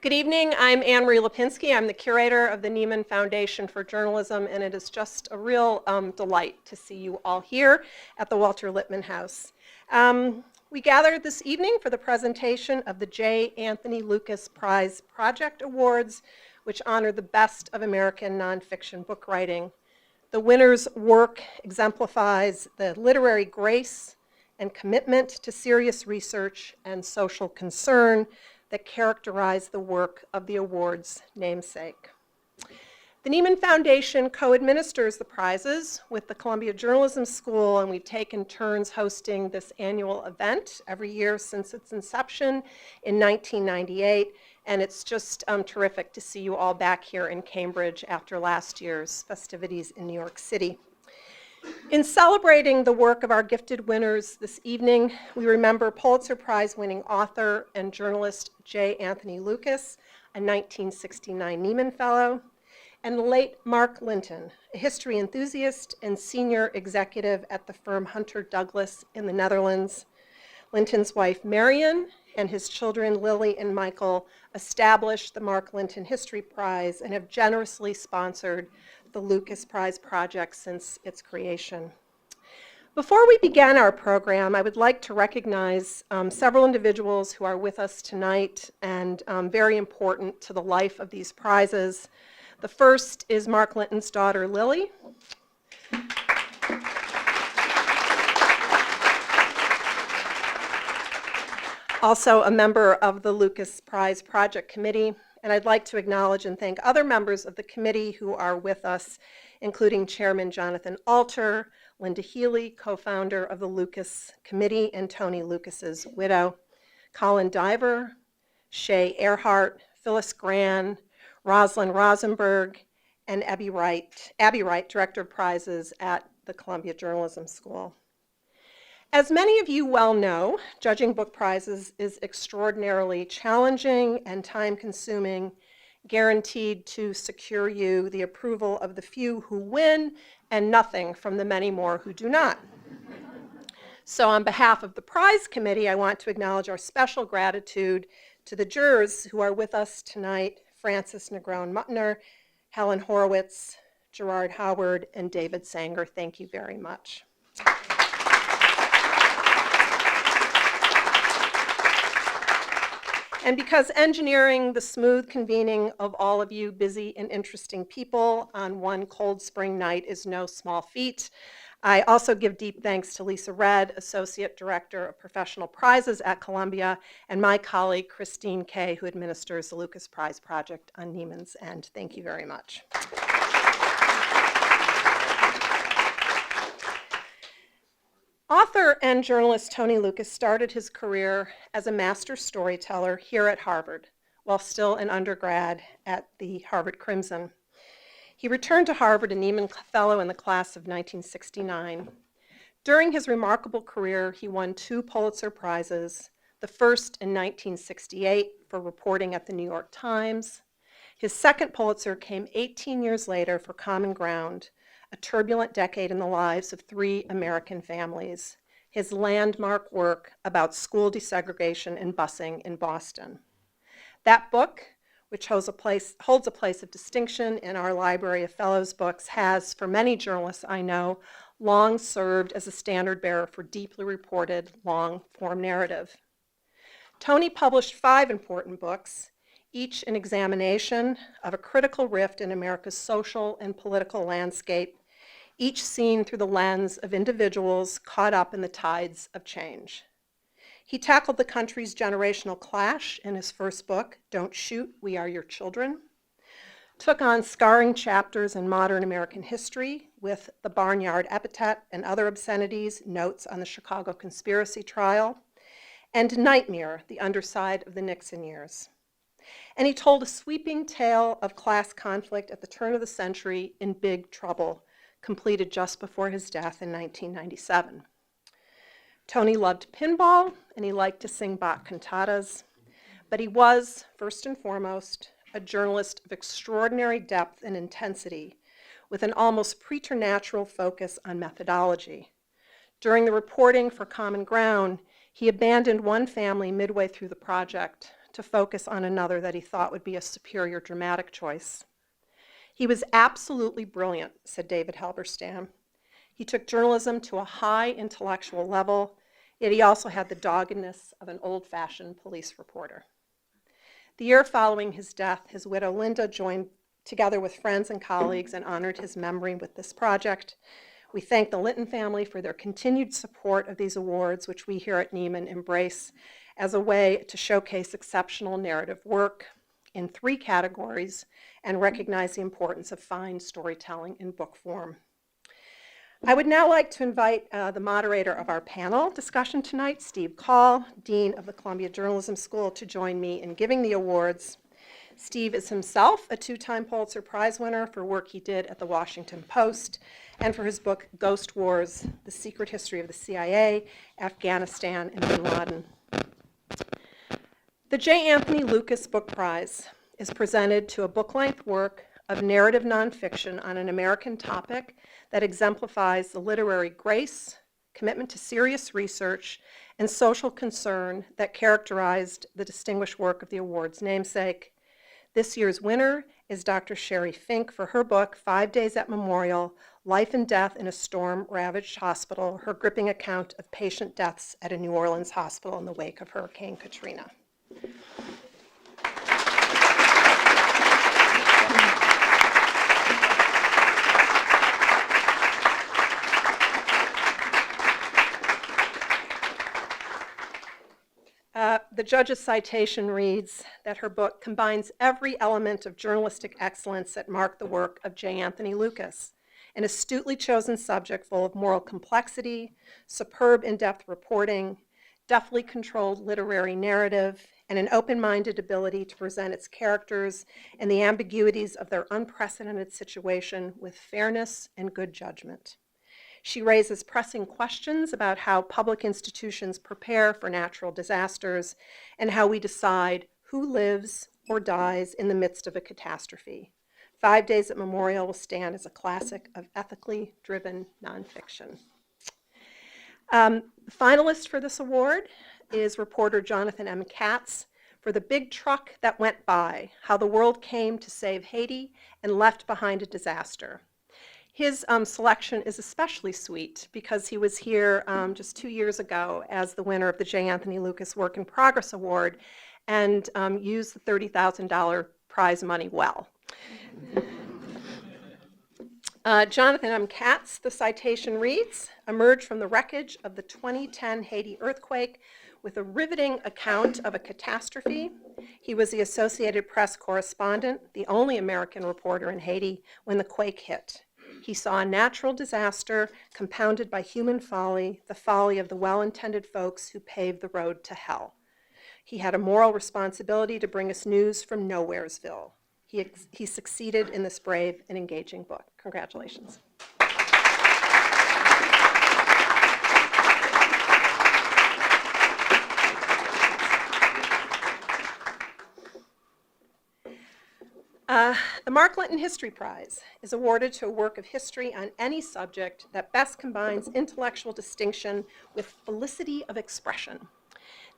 Good evening. I'm Anne-Marie Lipinski. I'm the curator of the Nieman Foundation for Journalism, and it is just a real delight to see you all here at the Walter Lippmann House. We gathered this evening for the presentation of the J. Anthony Lukas Prize Project Awards, which honor the best of American nonfiction book writing. The winner's work exemplifies the literary grace and commitment to serious research and social concern that characterize the work of the award's namesake. The Nieman Foundation co-administers the prizes with the Columbia Journalism School, and we've taken turns hosting this annual event every year since its inception in 1998, and it's just terrific to see you all back here in Cambridge after last year's festivities in New York City. In celebrating the work of our gifted winners this evening, we remember Pulitzer Prize-winning author and journalist J. Anthony Lukas, a 1969 Nieman Fellow, and the late Mark Linton, a history enthusiast and senior executive at the firm Hunter Douglas in the Netherlands. Linton's wife Marion and his children Lily and Michael established the Mark Linton History Prize and have generously sponsored the Lukas Prize Project since its creation. Before we begin our program, I would like to recognize several individuals who are with us tonight and very important to the life of these prizes. The first is Mark Linton's daughter, Lily. Also a member of the Lukas Prize Project Committee. And I'd like to acknowledge and thank other members of the committee who are with us, including Chairman Jonathan Alter, Linda Healy, co-founder of the Lukas Committee, and Tony Lukas's widow, Colin Diver, Shay Earhart, Phyllis Gran, Rosalind Rosenberg, and Abby Wright, Director of Prizes at the Columbia Journalism School. As many of you well know, judging book prizes is extraordinarily challenging and time-consuming, guaranteed to secure you the approval of the few who win and nothing from the many more who do not. So on behalf of the prize committee, I want to acknowledge our special gratitude to the jurors who are with us tonight: Frances Negrón-Muttner, Helen Horowitz, Gerard Howard, and David Sanger. Thank you very much. And because engineering the smooth convening of all of you busy and interesting people on one cold spring night is no small feat, I also give deep thanks to Lisa Redd, Associate Director of Professional Prizes at Columbia, and my colleague Christine Kay, who administers the Lukas Prize Project on Nieman's end. Thank you very much. Author and journalist Tony Lukas started his career as a master storyteller here at Harvard, while still an undergrad at the Harvard Crimson. He returned to Harvard a Nieman Fellow in the class of 1969. During his remarkable career, he won 2 Pulitzer Prizes, the first in 1968 for reporting at the New York Times. His second Pulitzer came 18 years later for Common Ground, a turbulent decade in the lives of 3 American families, his landmark work about school desegregation and busing in Boston. That book, which holds a place of distinction in our library of fellows books, has, for many journalists I know, long served as a standard bearer for deeply reported, long-form narrative. Tony published 5 important books, each an examination of a critical rift in America's social and political landscape, each seen through the lens of individuals caught up in the tides of change. He tackled the country's generational clash in his first book, Don't Shoot, We Are Your Children, took on scarring chapters in modern American history with The Barnyard Epithet and Other Obscenities, Notes on the Chicago Conspiracy Trial, and Nightmare, The Underside of the Nixon Years. And he told a sweeping tale of class conflict at the turn of the century in Big Trouble, completed just before his death in 1997. Tony loved pinball, and he liked to sing Bach cantatas, but he was, first and foremost, a journalist of extraordinary depth and intensity, with an almost preternatural focus on methodology. During the reporting for Common Ground, he abandoned one family midway through the project to focus on another that he thought would be a superior dramatic choice. He was absolutely brilliant, said David Halberstam. He took journalism to a high intellectual level, yet he also had the doggedness of an old-fashioned police reporter. The year following his death, his widow Linda joined together with friends and colleagues and honored his memory with this project. We thank the Litton family for their continued support of these awards, which we here at Nieman embrace as a way to showcase exceptional narrative work in 3 categories and recognize the importance of fine storytelling in book form. I would now like to invite the moderator of our panel discussion tonight, Steve Coll, Dean of the Columbia Journalism School, to join me in giving the awards. Steve is himself a 2-time Pulitzer Prize winner for work he did at the Washington Post and for his book Ghost Wars, The Secret History of the CIA, Afghanistan, and Bin Laden. The J. Anthony Lukas Book Prize is presented to a book-length work of narrative nonfiction on an American topic that exemplifies the literary grace, commitment to serious research, and social concern that characterized the distinguished work of the award's namesake. This year's winner is Dr. Sheri Fink for her book, 5 Days at Memorial, Life and Death in a Storm-Ravaged Hospital, her gripping account of patient deaths at a New Orleans hospital in the wake of Hurricane Katrina. The judge's citation reads that her book combines every element of journalistic excellence that marked the work of J. Anthony Lukas, an astutely chosen subject full of moral complexity, superb in-depth reporting, deftly controlled literary narrative, and an open-minded ability to present its characters and the ambiguities of their unprecedented situation with fairness and good judgment. She raises pressing questions about how public institutions prepare for natural disasters and how we decide who lives or dies in the midst of a catastrophe. 5 Days at Memorial will stand as a classic of ethically driven nonfiction. The finalist for this award is reporter Jonathan M. Katz for The Big Truck That Went By, How the World Came to Save Haiti and Left Behind a Disaster. His selection is especially sweet because he was here just 2 years ago as the winner of the J. Anthony Lukas Work in Progress Award and used the $30,000 prize money well. Jonathan M. Katz, the citation reads, emerged from the wreckage of the 2010 Haiti earthquake with a riveting account of a catastrophe. He was the Associated Press correspondent, the only American reporter in Haiti when the quake hit. He saw a natural disaster compounded by human folly, the folly of the well-intended folks who paved the road to hell. He had a moral responsibility to bring us news from Nowheresville. He succeeded in this brave and engaging book. Congratulations. The Mark Linton History Prize is awarded to a work of history on any subject that best combines intellectual distinction with felicity of expression.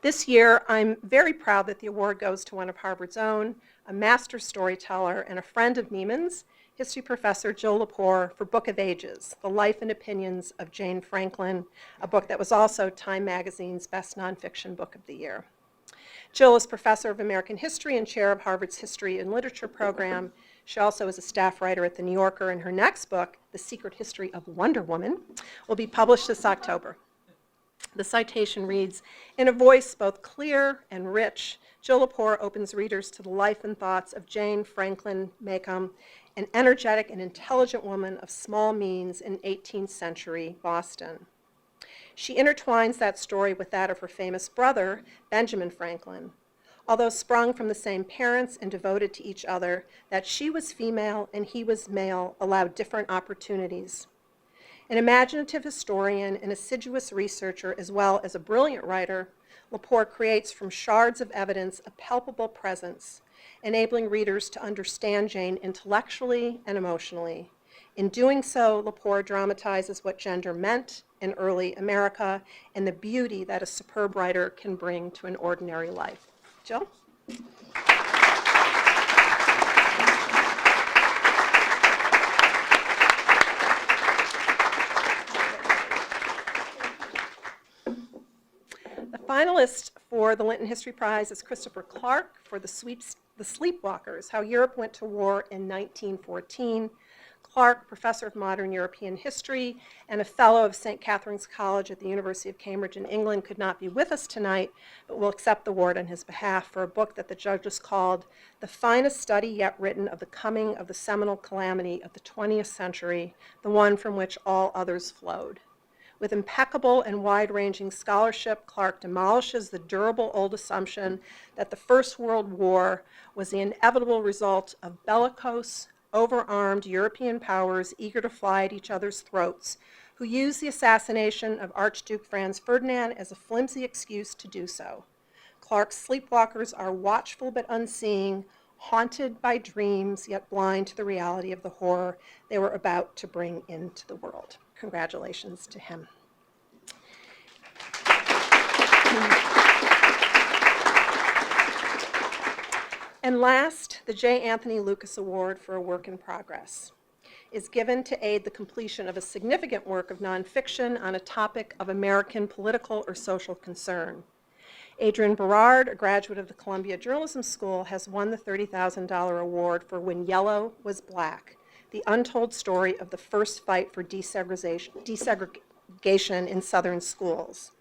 This year, I'm very proud that the award goes to one of Harvard's own, a master storyteller and a friend of Nieman's, history professor Jill Lepore, for Book of Ages, The Life and Opinions of Jane Franklin, a book that was also Time Magazine's Best Nonfiction Book of the Year. Jill is professor of American history and chair of Harvard's History and Literature program. She also is a staff writer at The New Yorker, and her next book, The Secret History of Wonder Woman, will be published this October. The citation reads, in a voice both clear and rich, Jill Lepore opens readers to the life and thoughts of Jane Franklin Macham, an energetic and intelligent woman of small means in 18th century Boston. She intertwines that story with that of her famous brother, Benjamin Franklin. Although sprung from the same parents and devoted to each other, that she was female and he was male allowed different opportunities. An imaginative historian, an assiduous researcher, as well as a brilliant writer, Lepore creates from shards of evidence a palpable presence, enabling readers to understand Jane intellectually and emotionally. In doing so, Lepore dramatizes what gender meant in early America and the beauty that a superb writer can bring to an ordinary life. Jill? The finalist for the Linton History Prize is Christopher Clark for The Sleepwalkers, How Europe Went to War in 1914. Clark, professor of modern European history and a fellow of St. Catherine's College at the University of Cambridge in England, could not be with us tonight, but will accept the award on his behalf for a book that the judges called the finest study yet written of the coming of the seminal calamity of the 20th century, the one from which all others flowed. With impeccable and wide-ranging scholarship, Clark demolishes the durable old assumption that the First World War was the inevitable result of bellicose, overarmed European powers eager to fly at each other's throats, who used the assassination of Archduke Franz Ferdinand as a flimsy excuse to do so. Clark's sleepwalkers are watchful but unseeing, haunted by dreams, yet blind to the reality of the horror they were about to bring into the world. Congratulations to him. And last, the J. Anthony Lucas Award for a Work in Progress is given to aid the completion of a significant work of nonfiction on a topic of American political or social concern. Adrienne Berard, a graduate of the Columbia Journalism School, has won the $30,000 award for When Yellow Was Black, the untold story of the first fight for desegregation in Southern schools.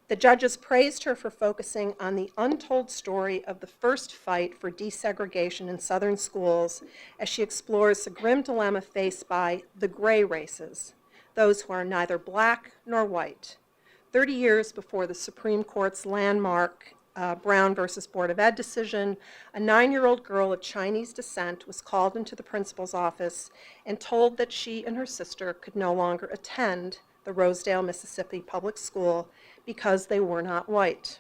The judges praised her for focusing on the untold story of the first fight for desegregation in Southern schools as she explores the grim dilemma faced by the gray races, those who are neither black nor white. 30 years before the Supreme Court's landmark Brown versus Board of Ed decision, a 9-year-old girl of Chinese descent was called into the principal's office and told that she and her sister could no longer attend the Rosedale, Mississippi public school because they were not white.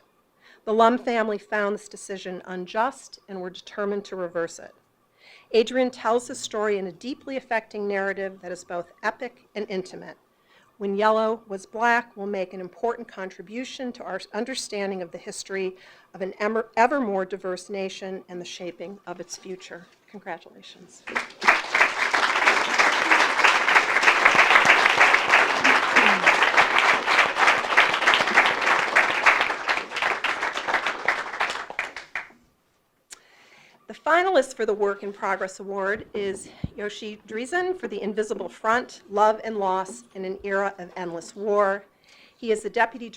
The Lum family found this decision unjust and were determined to reverse it. Adrienne tells this story in a deeply affecting narrative that is both epic and intimate. When Yellow Was Black will make an important contribution to our understanding of the history of an ever more diverse nation and the shaping of its future. Congratulations. The finalist for the Work in Progress Award is Yoshi Driesen for The Invisible Front, Love and Loss in an Era of Endless War. He is the deputy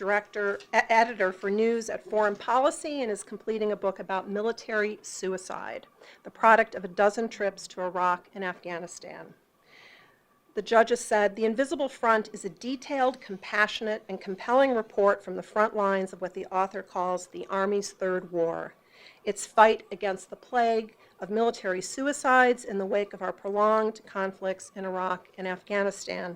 editor for news at Foreign Policy and is completing a book about military suicide, the product of a dozen trips to Iraq and Afghanistan. The judges said, The Invisible Front is a detailed, compassionate, and compelling report from the front lines of what the author calls the Army's Third War. Its fight against the plague of military suicides in the wake of our prolonged conflicts in Iraq and Afghanistan.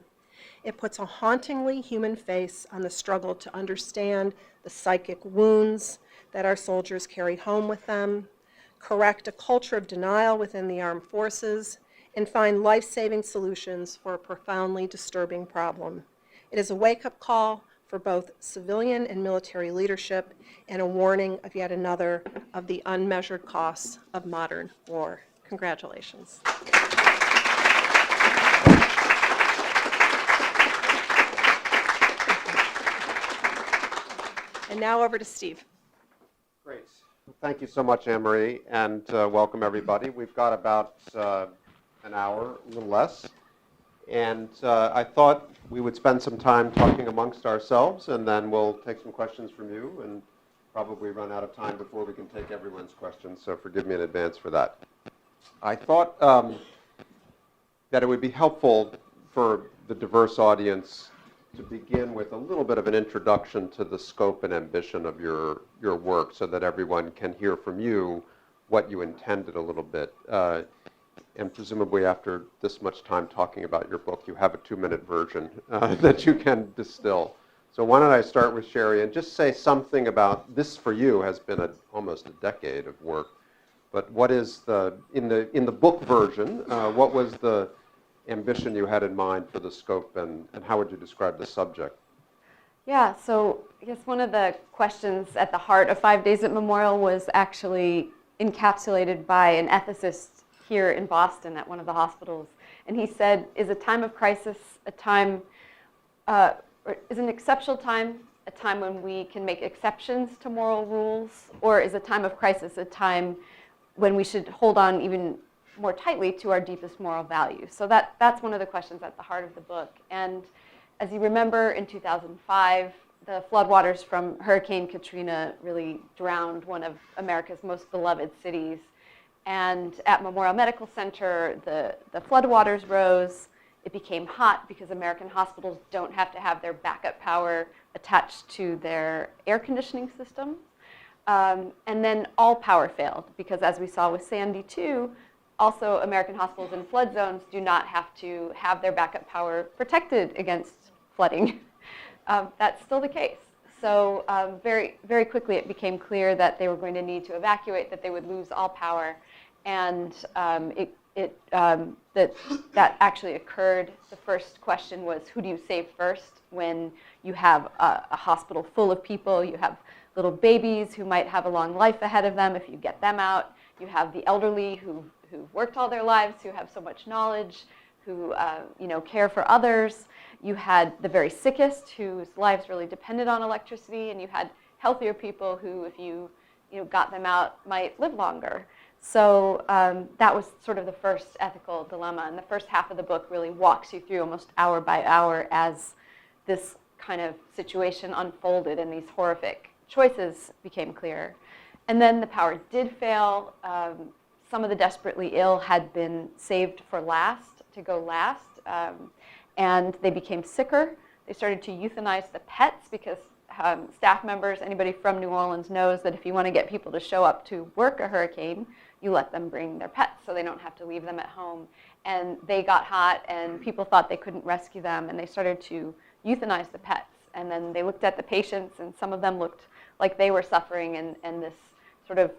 It puts a hauntingly human face on the struggle to understand the psychic wounds that our soldiers carry home with them, correct a culture of denial within the armed forces, and find life-saving solutions for a profoundly disturbing problem. It is a wake-up call for both civilian and military leadership and a warning of yet another of the unmeasured costs of modern war. Congratulations. And now over to Steve. Great. Thank you so much, Anne-Marie, and welcome everybody. We've got about an hour, a little less, and I thought we would spend some time talking amongst ourselves, and then we'll take some questions from you, and probably run out of time before we can take everyone's questions, so forgive me in advance for that. I thought that it would be helpful for the diverse audience to begin with a little bit of an introduction to the scope and ambition of your work so that everyone can hear from you what you intended a little bit. And presumably after this much time talking about your book, you have a 2-minute version that you can distill. So why don't I start with Sheri and just say something about this. For you has been almost a decade of work, but what is in the book version, what was the ambition you had in mind for the scope, and how would you describe the subject? Yeah, so I guess one of the questions at the heart of 5 Days at Memorial was actually encapsulated by an ethicist here in Boston at one of the hospitals. And he said, is a time of crisis a time, or is an exceptional time a time when we can make exceptions to moral rules? Or is a time of crisis a time when we should hold on even more tightly to our deepest moral values? So that's one of the questions at the heart of the book. And as you remember, in 2005, the floodwaters from Hurricane Katrina really drowned one of America's most beloved cities. And at Memorial Medical Center, the floodwaters rose. It became hot because American hospitals don't have to have their backup power attached to their air conditioning systems. And then all power failed because, as we saw with Sandy too, also American hospitals in flood zones do not have to have their backup power protected against flooding. That's still the case. So very, very quickly it became clear that they were going to need to evacuate, that they would lose all power, and that actually occurred. The first question was, who do you save first when you have a hospital full of people? You have little babies who might have a long life ahead of them if you get them out. You have the elderly who've worked all their lives, who have so much knowledge, who care for others. You had the very sickest whose lives really depended on electricity, and you had healthier people who, if you got them out, might live longer. So that was sort of the first ethical dilemma, and the first half of the book really walks you through almost hour by hour as this kind of situation unfolded and these horrific choices became clear. And then the power did fail. Some of the desperately ill had been saved for last, to go last, and they became sicker. They started to euthanize the pets because staff members, anybody from New Orleans knows that if you want to get people to show up to work a hurricane, you let them bring their pets so they don't have to leave them at home. And they got hot, and people thought they couldn't rescue them, and they started to euthanize the pets. And then they looked at the patients, and some of them looked like they were suffering, and this sort of,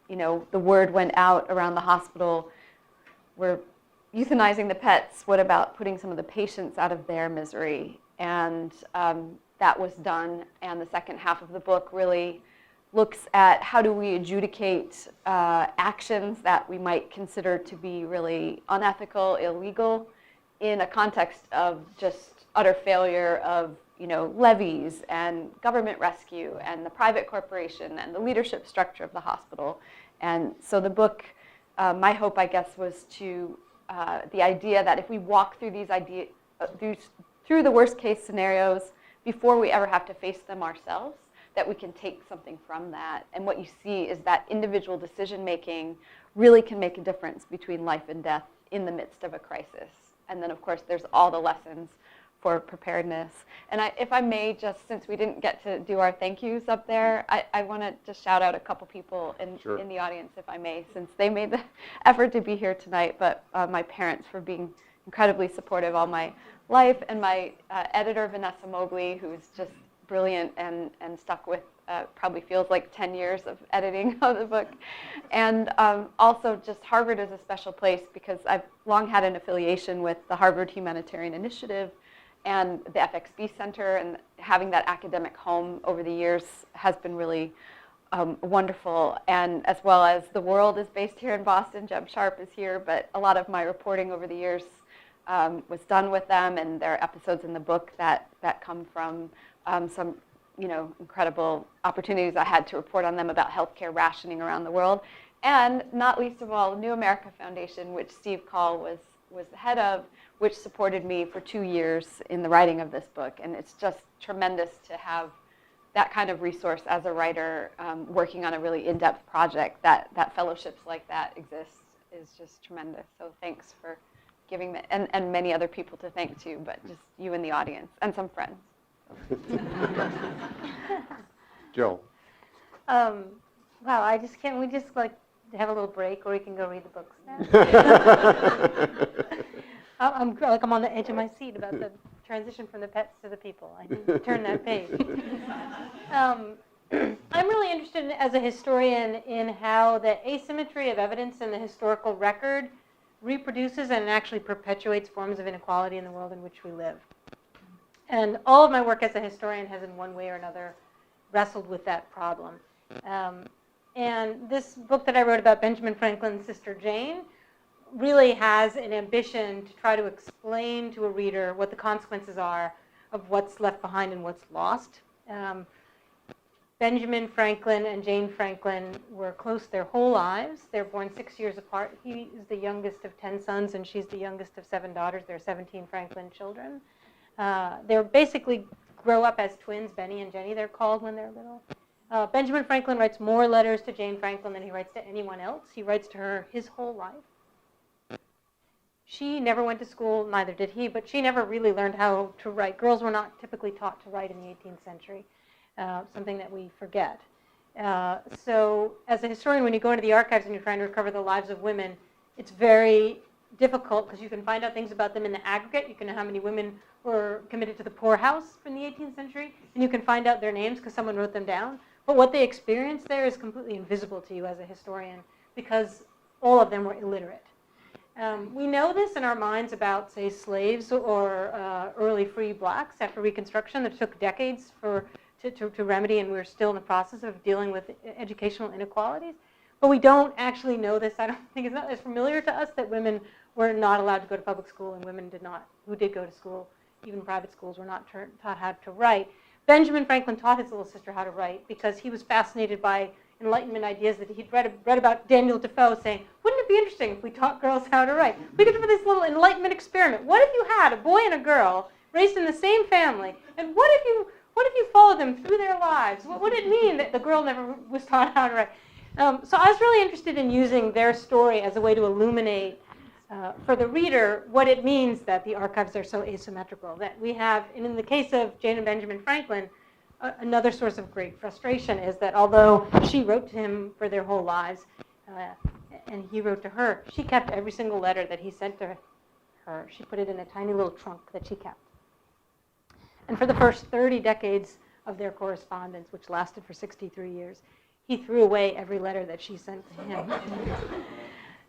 the word went out around the hospital, we're euthanizing the pets, what about putting some of the patients out of their misery? And that was done, and the second half of the book really looks at how do we adjudicate actions that we might consider to be really unethical, illegal, in a context of just utter failure of levies and government rescue and the private corporation and the leadership structure of the hospital. And so the book, my hope, I guess, was to the idea that if we walk through through the worst case scenarios before we ever have to face them ourselves, that we can take something from that. And what you see is that individual decision making really can make a difference between life and death in the midst of a crisis. And then, of course, there's all the lessons for preparedness. And if I may, just since we didn't get to do our thank yous up there, I want to just shout out a couple people in the audience, if I may, since they made the effort to be here tonight, but my parents for being incredibly supportive all my life, and my editor, Vanessa Mobley, who's just brilliant and stuck with probably feels like 10 years of editing of the book. And also just Harvard is a special place because I've long had an affiliation with the Harvard Humanitarian Initiative and the FXB Center, and having that academic home over the years has been really wonderful. And as well as the World is based here in Boston, Jeb Sharp is here, but a lot of my reporting over the years was done with them, and there are episodes in the book that come from some incredible opportunities I had to report on them about healthcare rationing around the world. And not least of all, the New America Foundation, which Steve Coll was the head of, which supported me for 2 years in the writing of this book. And it's just tremendous to have that kind of resource as a writer working on a really in-depth project. That fellowships like that exist is just tremendous. So thanks for giving that, and many other people to thank too, but just you in the audience and some friends. Jill. Wow, can we just have a little break, or we can go read the books now? I'm on the edge of my seat about the transition from the pets to the people. I need to turn that page. I'm really interested as a historian in how the asymmetry of evidence in the historical record reproduces and actually perpetuates forms of inequality in the world in which we live. And all of my work as a historian has in one way or another wrestled with that problem. And this book that I wrote about Benjamin Franklin's sister Jane really has an ambition to try to explain to a reader what the consequences are of what's left behind and what's lost. Benjamin Franklin and Jane Franklin were close their whole lives. They're born 6 years apart. He is the youngest of 10 sons, and she's the youngest of 7 daughters. There are 17 Franklin children. They're basically grow up as twins, Benny and Jenny, they're called when they're little. Benjamin Franklin writes more letters to Jane Franklin than he writes to anyone else. He writes to her his whole life. She never went to school, neither did he, but she never really learned how to write. Girls were not typically taught to write in the 18th century. Something that we forget. So as a historian, when you go into the archives and you're trying to recover the lives of women, it's very difficult because you can find out things about them in the aggregate. You can know how many women were committed to the poorhouse in the 18th century, and you can find out their names because someone wrote them down. But what they experienced there is completely invisible to you as a historian because all of them were illiterate. We know this in our minds about, say, slaves or early free blacks after Reconstruction that took decades to remedy, and we're still in the process of dealing with educational inequalities. But we don't actually know this. I don't think it's not as familiar to us that women were not allowed to go to public school, and women who did go to school, even private schools, were not taught how to write. Benjamin Franklin taught his little sister how to write because he was fascinated by Enlightenment ideas that he'd read about Daniel Defoe saying, wouldn't it be interesting if we taught girls how to write? We could do this little Enlightenment experiment. What if you had a boy and a girl raised in the same family, and what if you followed them through their lives? What would it mean that the girl never was taught how to write? So I was really interested in using their story as a way to illuminate for the reader what it means that the archives are so asymmetrical. That we have, and in the case of Jane and Benjamin Franklin, another source of great frustration is that although she wrote to him for their whole lives, and he wrote to her, she kept every single letter that he sent to her. She put it in a tiny little trunk that she kept. And for the first 30 decades of their correspondence, which lasted for 63 years, he threw away every letter that she sent to him.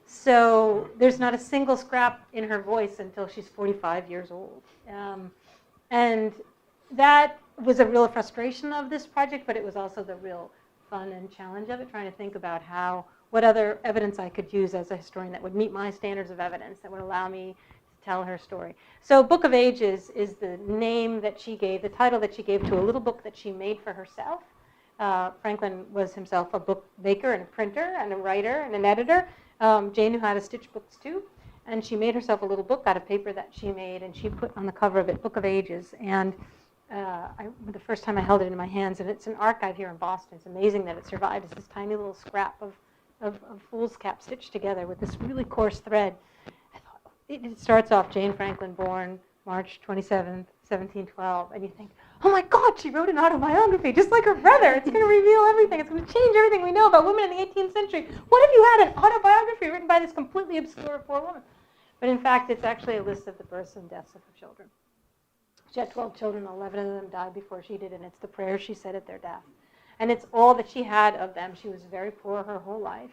So there's not a single scrap in her voice until she's 45 years old. And that was a real frustration of this project, but it was also the real fun and challenge of it, trying to think about what other evidence I could use as a historian that would meet my standards of evidence, that would allow me tell her story. So Book of Ages is the name that she gave, the title that she gave to a little book that she made for herself. Franklin was himself a book maker and a printer and a writer and an editor. Jane knew how to stitch books too, and she made herself a little book out of paper that she made, and she put on the cover of it Book of Ages. And the first time I held it in my hands, and it's an archive here in Boston. It's amazing that it survived. It's this tiny little scrap of fool's cap stitched together with this really coarse thread. It starts off Jane Franklin, born March 27th, 1712, and you think, oh my God, she wrote an autobiography just like her brother. It's going to reveal everything. It's going to change everything we know about women in the 18th century. What if you had an autobiography written by this completely obscure poor woman? But in fact, it's actually a list of the births and deaths of her children. She had 12 children, 11 of them died before she did, and it's the prayers she said at their death. And it's all that she had of them. She was very poor her whole life.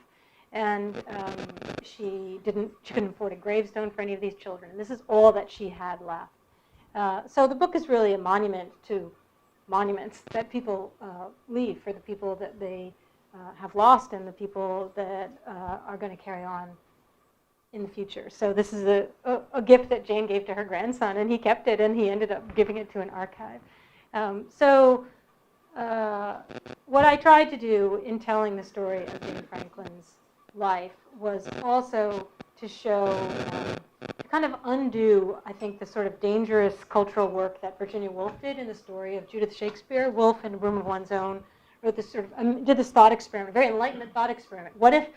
And she couldn't afford a gravestone for any of these children. And this is all that she had left. So the book is really a monument to monuments that people leave for the people that they have lost and the people that are going to carry on in the future. So this is a gift that Jane gave to her grandson, and he kept it, and he ended up giving it to an archive. What I tried to do in telling the story of Jane Franklin's life was also to show, to kind of undo, I think, the sort of dangerous cultural work that Virginia Woolf did in the story of Judith Shakespeare. Woolf, in A Room of One's Own, wrote this did this thought experiment, very Enlightenment thought experiment. What if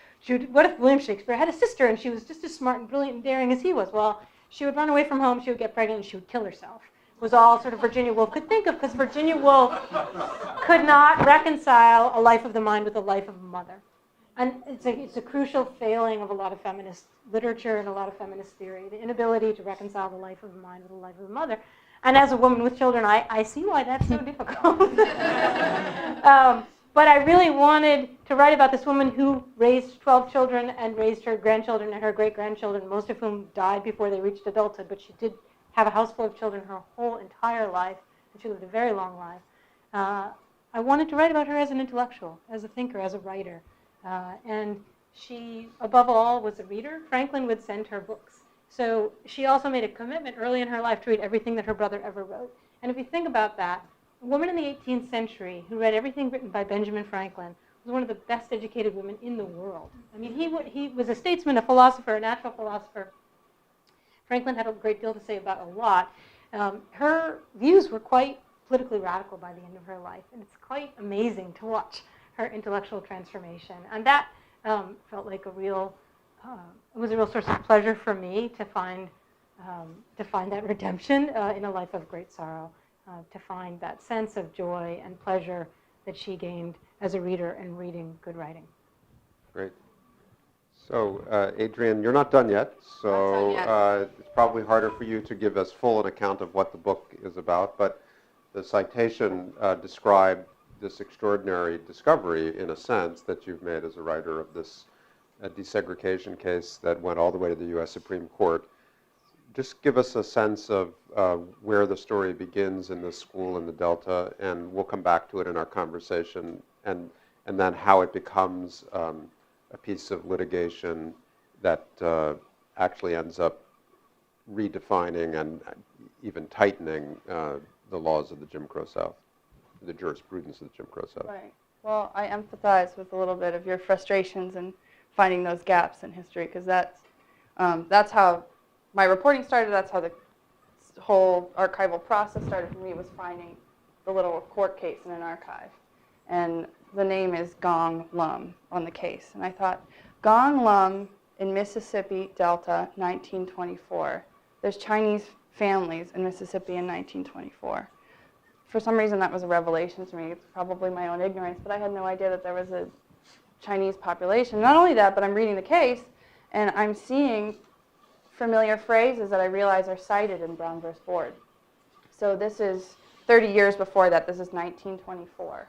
William Shakespeare had a sister and she was just as smart and brilliant and daring as he was? Well, she would run away from home, she would get pregnant, and she would kill herself. It was all sort of Virginia Woolf could think of, because Virginia Woolf could not reconcile a life of the mind with a life of a mother. And it's a crucial failing of a lot of feminist literature and a lot of feminist theory, the inability to reconcile the life of a mind with the life of a mother. And as a woman with children, I see why that's so difficult. But I really wanted to write about this woman who raised 12 children and raised her grandchildren and her great-grandchildren, most of whom died before they reached adulthood, but she did have a house full of children her whole entire life, and she lived a very long life. I wanted to write about her as an intellectual, as a thinker, as a writer. And she, above all, was a reader. Franklin would send her books. So she also made a commitment early in her life to read everything that her brother ever wrote. And if you think about that, a woman in the 18th century who read everything written by Benjamin Franklin was one of the best educated women in the world. I mean, he was a statesman, a philosopher, a natural philosopher. Franklin had a great deal to say about a lot. Her views were quite politically radical by the end of her life, and it's quite amazing to watch her intellectual transformation. And that felt like it was a real source of pleasure for me to find that redemption in a life of great sorrow, to find that sense of joy and pleasure that she gained as a reader and reading good writing. Great. So, Adrienne, you're not done yet, so Not done yet. It's probably harder for you to give as full an account of what the book is about, but the citation described this extraordinary discovery, in a sense, that you've made as a writer of this desegregation case that went all the way to the U.S. Supreme Court. Just give us a sense of where the story begins in this school in the Delta, and we'll come back to it in our conversation, and then how it becomes a piece of litigation that actually ends up redefining and even tightening the laws of the Jim Crow South, the jurisprudence of the Jim Crow South. Right. Well, I empathize with a little bit of your frustrations and finding those gaps in history, because that's how my reporting started. That's how the whole archival process started for me, was finding the little court case in an archive. And the name is Gong Lum on the case. And I thought, Gong Lum in Mississippi Delta, 1924. There's Chinese families in Mississippi in 1924. For some reason, that was a revelation to me. It's probably my own ignorance, but I had no idea that there was a Chinese population. Not only that, but I'm reading the case, and I'm seeing familiar phrases that I realize are cited in Brown v. Board. So this is 30 years before that. This is 1924.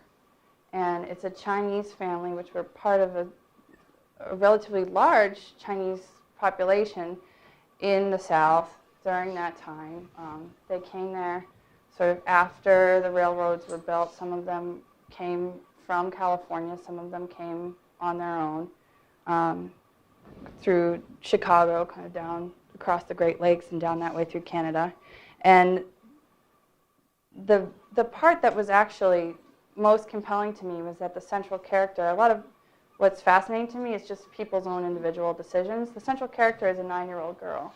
And it's a Chinese family, which were part of a relatively large Chinese population in the South during that time. They came there sort of after the railroads were built. Some of them came from California. Some of them came on their own through Chicago, kind of down across the Great Lakes and down that way through Canada. And the part that was actually most compelling to me was that the central character, a lot of what's fascinating to me is just people's own individual decisions. The central character is a 9-year-old girl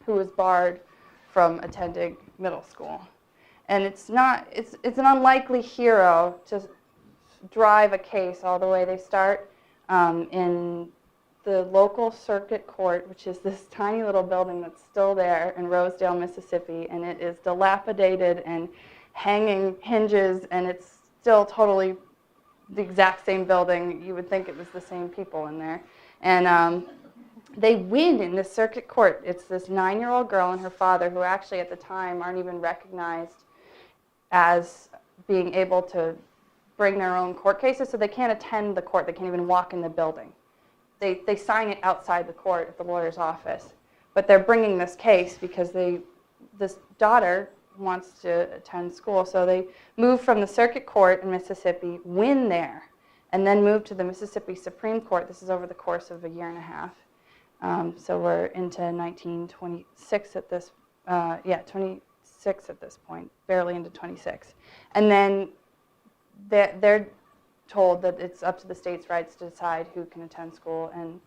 who was barred from attending middle school. And it's an unlikely hero to drive a case all the way. They start in the local circuit court, which is this tiny little building that's still there in Rosedale, Mississippi, and it is dilapidated and hanging hinges, and it's still totally the exact same building. You would think it was the same people in there. And they win in this circuit court. It's this 9-year-old girl and her father, who actually at the time aren't even recognized as being able to bring their own court cases, so they can't attend the court. They can't even walk in the building. They sign it outside the court at the lawyer's office. But they're bringing this case because this daughter wants to attend school. So they move from the circuit court in Mississippi, win there, and then move to the Mississippi Supreme Court. This is over the course of a year and a half. So we're into 1926 at this, 26 at this point, barely into 26. And then they're told that it's up to the states' rights to decide who can attend school and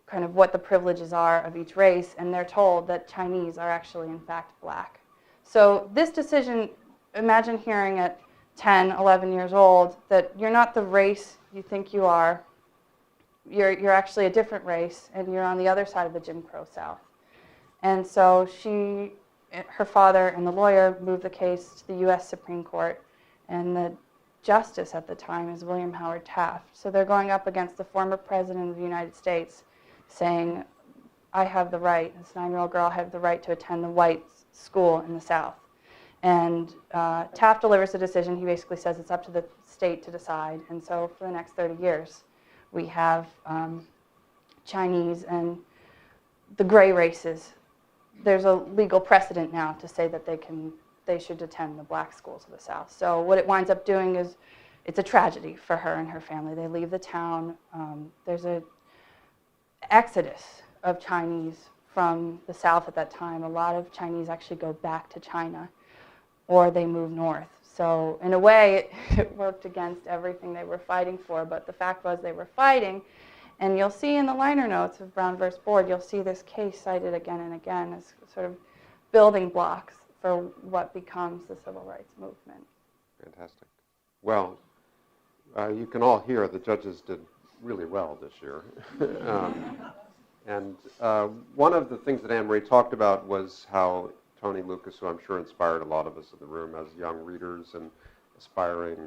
kind of what the privileges are of each race. And they're told that Chinese are actually, in fact, black. So this decision, imagine hearing at 10, 11 years old that you're not the race you think you are. You're actually a different race, and you're on the other side of the Jim Crow South. And so her father and the lawyer moved the case to the U.S. Supreme Court, and the justice at the time is William Howard Taft. So they're going up against the former president of the United States, saying, I have the right, this 9-year-old girl, I have the right to attend the white school in the South. And Taft delivers the decision. He basically says it's up to the state to decide. And so for the next 30 years, we have Chinese and the gray races there's a legal precedent now to say that they should attend the black schools of the South. So what it winds up doing is it's a tragedy for her and her family. They leave the town. There's an exodus of Chinese from the South at that time. A lot of Chinese actually go back to China or they move north. So in a way, it worked against everything they were fighting for. But the fact was they were fighting. And you'll see in the liner notes of Brown versus Board, you'll see this case cited again and again as sort of building blocks for what becomes the civil rights movement. Fantastic. Well, you can all hear the judges did really well this year. And one of the things that Anne Marie talked about was how Tony Lucas, who I'm sure inspired a lot of us in the room as young readers and aspiring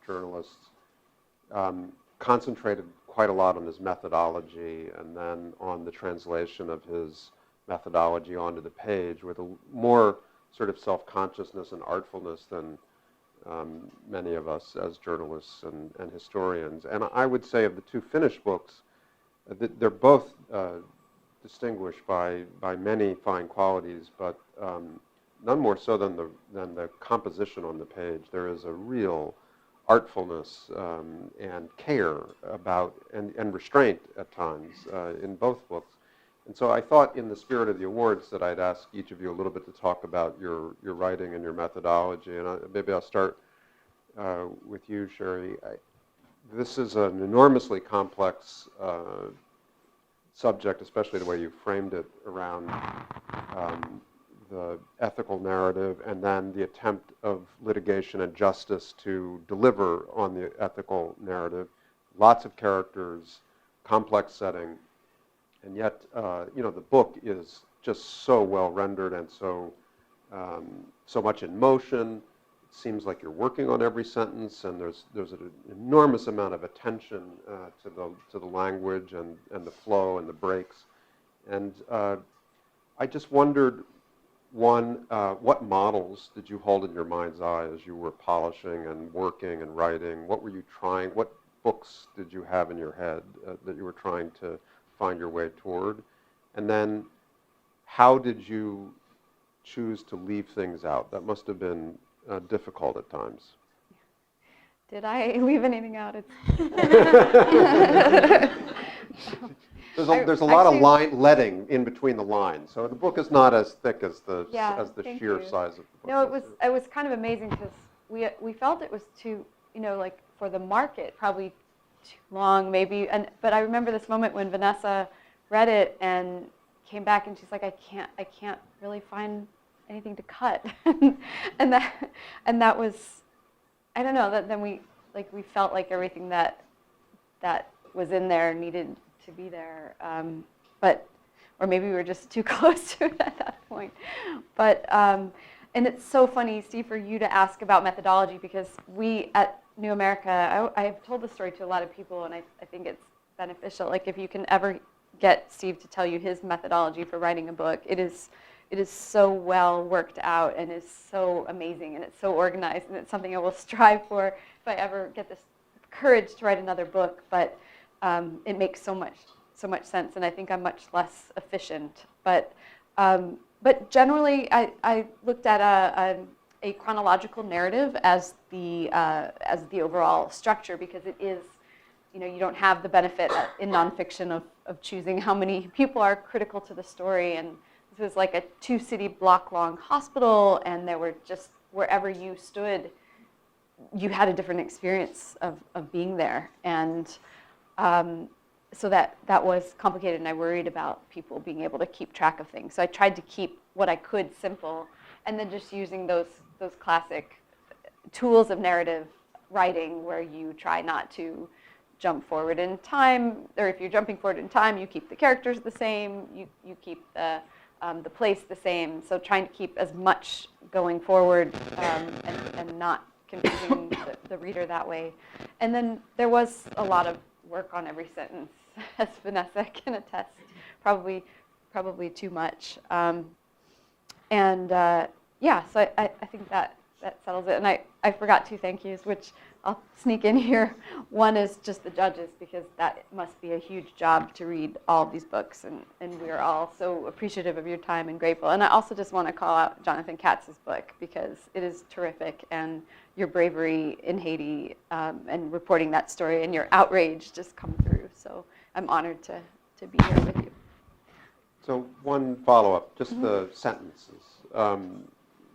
journalists, concentrated quite a lot on his methodology and then on the translation of his methodology onto the page with a more sort of self-consciousness and artfulness than many of us as journalists and historians. And I would say of the two finished books, they're both distinguished by many fine qualities, but none more so than the composition on the page. There is a real artfulness and care about and restraint at times in both books. And so I thought in the spirit of the awards that I'd ask each of you a little bit to talk about your writing and your methodology. And maybe I'll start with you, Sheri. This is an enormously complex subject, especially the way you framed it around the ethical narrative and then the attempt of litigation and justice to deliver on the ethical narrative. Lots of characters, complex setting, and yet, the book is just so well rendered and so much in motion. It seems like you're working on every sentence, and there's an enormous amount of attention to the language and the flow and the breaks. And I just wondered, one, what models did you hold in your mind's eye as you were polishing and working and writing? What were you trying? What books did you have in your head that you were trying to find your way toward? And then how did you choose to leave things out? That must have been difficult at times. Did I leave anything out? There's a lot of leading in between the lines, so the book is not as thick as the thank sheer you. size of the book. No, it was kind of amazing because we felt it was too, like for the market, probably too long maybe. But I remember this moment when Vanessa read it and came back and she's like, I can't really find anything to cut, and that was, I don't know. Then we felt like everything that was in there needed to be there, or maybe we were just too close to it at that point. But and it's so funny, Steve, for you to ask about methodology, because we at New America, I've told this story to a lot of people, and I think it's beneficial. Like if you can ever get Steve to tell you his methodology for writing a book, it is so well worked out and is so amazing and it's so organized, and it's something I will strive for if I ever get this courage to write another book. But it makes so much sense, and I think I'm much less efficient. But generally, I looked at a chronological narrative as the overall structure, because it is, you don't have the benefit in nonfiction of choosing how many people are critical to the story. And this was like a 2-city block long hospital, and there were just, wherever you stood, you had a different experience of being there. And so that was complicated, and I worried about people being able to keep track of things. So I tried to keep what I could simple, and then just using those classic tools of narrative writing where you try not to jump forward in time, or if you're jumping forward in time, you keep the characters the same, you keep the place the same. So trying to keep as much going forward and not confusing the reader that way. And then there was a lot of work on every sentence, as Vanessa can attest, probably too much. So I think that settles it. And I forgot 2 thank yous, which I'll sneak in here. One is just the judges, because that must be a huge job to read all of these books, and we're all so appreciative of your time and grateful. And I also just want to call out Jonathan Katz's book, because it is terrific, and your bravery in Haiti and reporting that story and your outrage just come through. So I'm honored to be here with you. So one follow-up, just the sentences.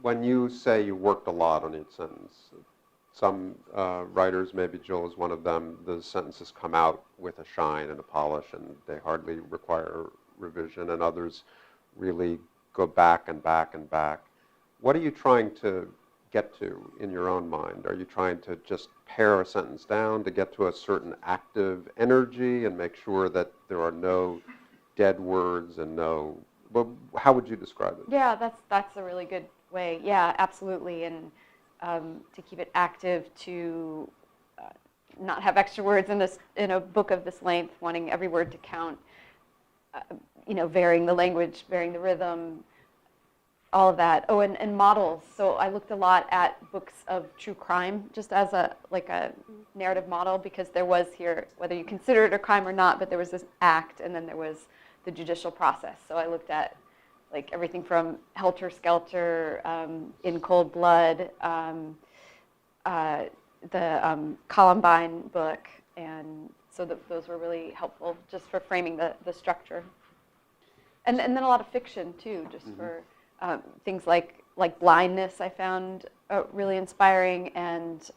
When you say you worked a lot on each sentence, some writers, maybe Jill is one of them, the sentences come out with a shine and a polish, and they hardly require revision, and others really go back and back and back. What are you trying to get to in your own mind? Are you trying to just pare a sentence down to get to a certain active energy and make sure that there are no dead words and no... Well, how would you describe it? Yeah, that's a really good way. Yeah, absolutely. And to keep it active, to not have extra words in a book of this length, wanting every word to count, varying the language, varying the rhythm, all of that. Oh, and models. So I looked a lot at books of true crime, just as a narrative model, because there was here, whether you consider it a crime or not, but there was this act, and then there was the judicial process. So I looked at everything from Helter Skelter, In Cold Blood, the Columbine book, and so those were really helpful just for framing the structure. And then a lot of fiction too, just for things like blindness I found really inspiring, and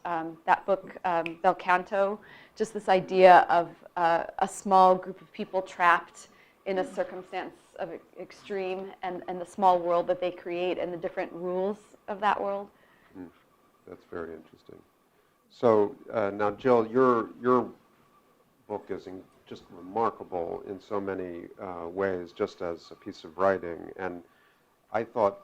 that book, Bel Canto, just this idea of a small group of people trapped in a circumstance of extreme, and the small world that they create and the different rules of that world. That's very interesting. So now, Jill, your book is just remarkable in so many ways, just as a piece of writing. And I thought,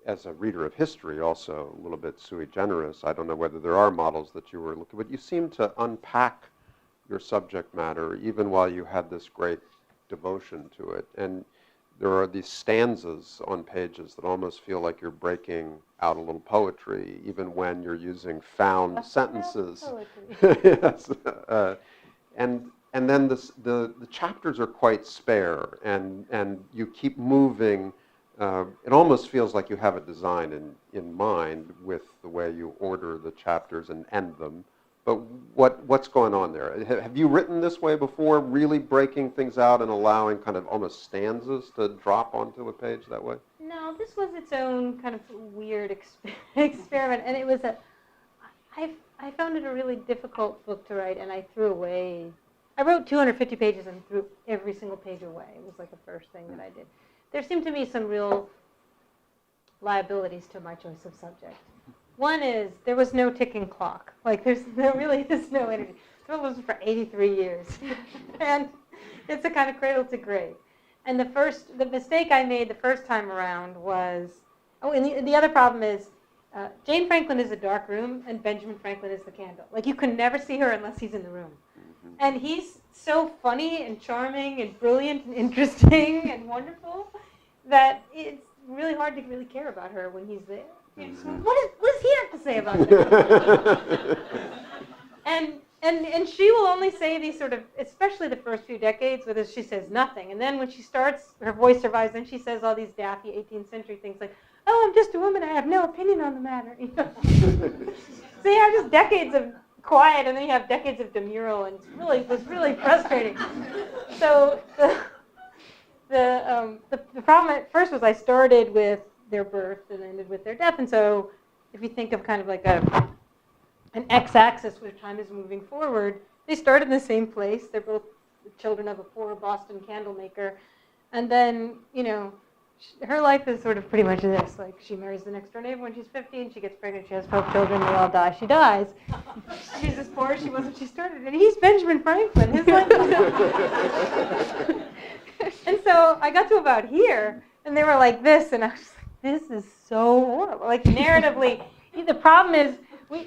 as a reader of history, also a little bit sui generis, I don't know whether there are models that you were looking, but you seem to unpack your subject matter even while you had this great devotion to it. And there are these stanzas on pages that almost feel like you're breaking out a little poetry, even when you're using found sentences. Yes. And then the chapters are quite spare, and you keep moving. It almost feels like you have a design in mind with the way you order the chapters and end them. But what's going on there? Have you written this way before, really breaking things out and allowing kind of almost stanzas to drop onto a page that way? No, this was its own kind of weird experiment, and it was I found it a really difficult book to write, and I threw away. I wrote 250 pages and threw every single page away. It was like the first thing that I did. There seemed to me some real liabilities to my choice of subject. One is there was no ticking clock. There's no energy. I've lived for 83 years, and it's a kind of cradle to grave. And the mistake I made the first time around was, and the other problem is, Jane Franklin is a dark room, and Benjamin Franklin is the candle. You can never see her unless he's in the room. And he's so funny and charming and brilliant and interesting and wonderful that it's really hard to really care about her when he's there. What does he have to say about it? and she will only say these sort of, especially the first few decades, where she says nothing. And then when she starts, her voice survives, and she says all these daffy 18th century things like, "Oh, I'm just a woman, I have no opinion on the matter." So you have just decades of quiet, and then you have decades of demurral, and it was really frustrating. So the problem at first was I started with their birth and ended with their death, and so if you think of kind of like an x-axis where time is moving forward, they start in the same place. They're both the children of a poor Boston candle maker, and then her life is sort of pretty much this. She marries the next door neighbor when she's 15, she gets pregnant, she has 12 children, they all die, she dies. She's as poor as she was when she started, and he's Benjamin Franklin. His life. And so I got to about here, and they were like this, and I was like, this is so horrible. Narratively, the problem is,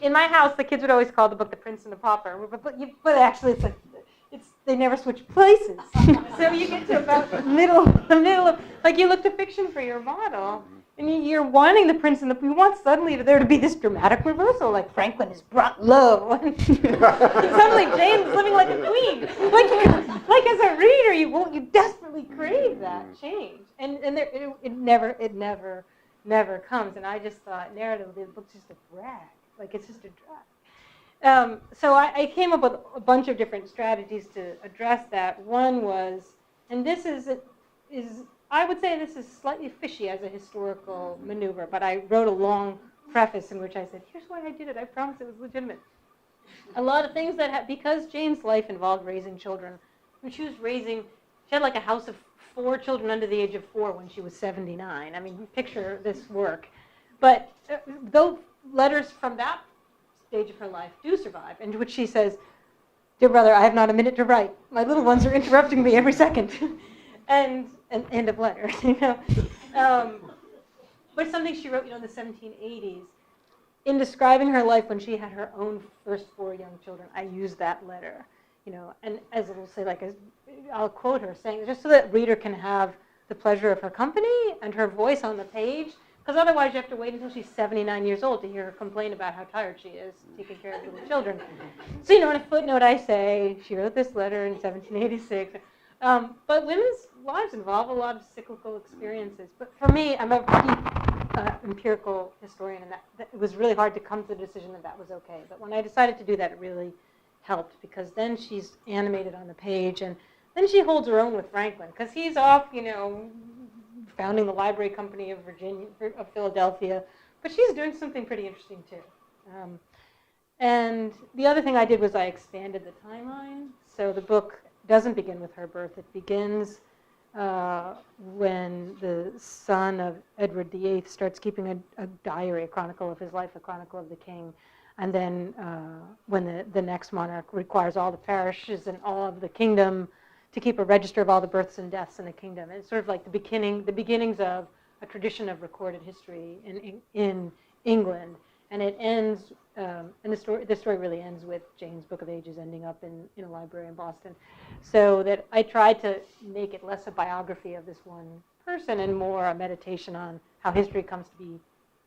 in my house, the kids would always call the book The Prince and the Pauper, but actually they never switch places. So you get to about the middle of, you look to fiction for your model, And you're wanting the prince and you want suddenly there to be this dramatic reversal, like Franklin is brought low. And suddenly Jane's living like a queen. Like as a reader, you desperately crave that change. And it never comes. And I just thought narratively the book's just a drag. Like it's just a drag. So I came up with a bunch of different strategies to address that. One was, and this is I would say this is slightly fishy as a historical maneuver, but I wrote a long preface in which I said, here's why I did it. I promise it was legitimate. A lot of things because Jane's life involved raising children. When she had like a house of 4 children under the age of 4 when she was 79. I mean, picture this work. But though letters from that stage of her life do survive, in which she says, dear brother, I have not a minute to write. My little ones are interrupting me every second. And end of letter, but something she wrote, in the 1780s, in describing her life when she had her own first 4 young children. I used that letter, and as it will say, I'll quote her saying, just so that reader can have the pleasure of her company and her voice on the page, because otherwise you have to wait until she's 79 years old to hear her complain about how tired she is taking care of little children. So, in a footnote, I say she wrote this letter in 1786. But women's lives involve a lot of cyclical experiences. But for me, I'm a deep empirical historian, and that it was really hard to come to the decision that was okay. But when I decided to do that, it really helped, because then she's animated on the page, and then she holds her own with Franklin, because he's off, founding the library company of Philadelphia. But she's doing something pretty interesting too. And the other thing I did was I expanded the timeline. So the book doesn't begin with her birth. It begins when the son of Edward VIII starts keeping a diary, a chronicle of his life, a chronicle of the king. And then when the next monarch requires all the parishes and all of the kingdom to keep a register of all the births and deaths in the kingdom. It's sort of like the beginnings of a tradition of recorded history in England. And it ends, and the story really ends with Jane's Book of Ages ending up in a library in Boston. So that I tried to make it less a biography of this one person and more a meditation on how history comes to be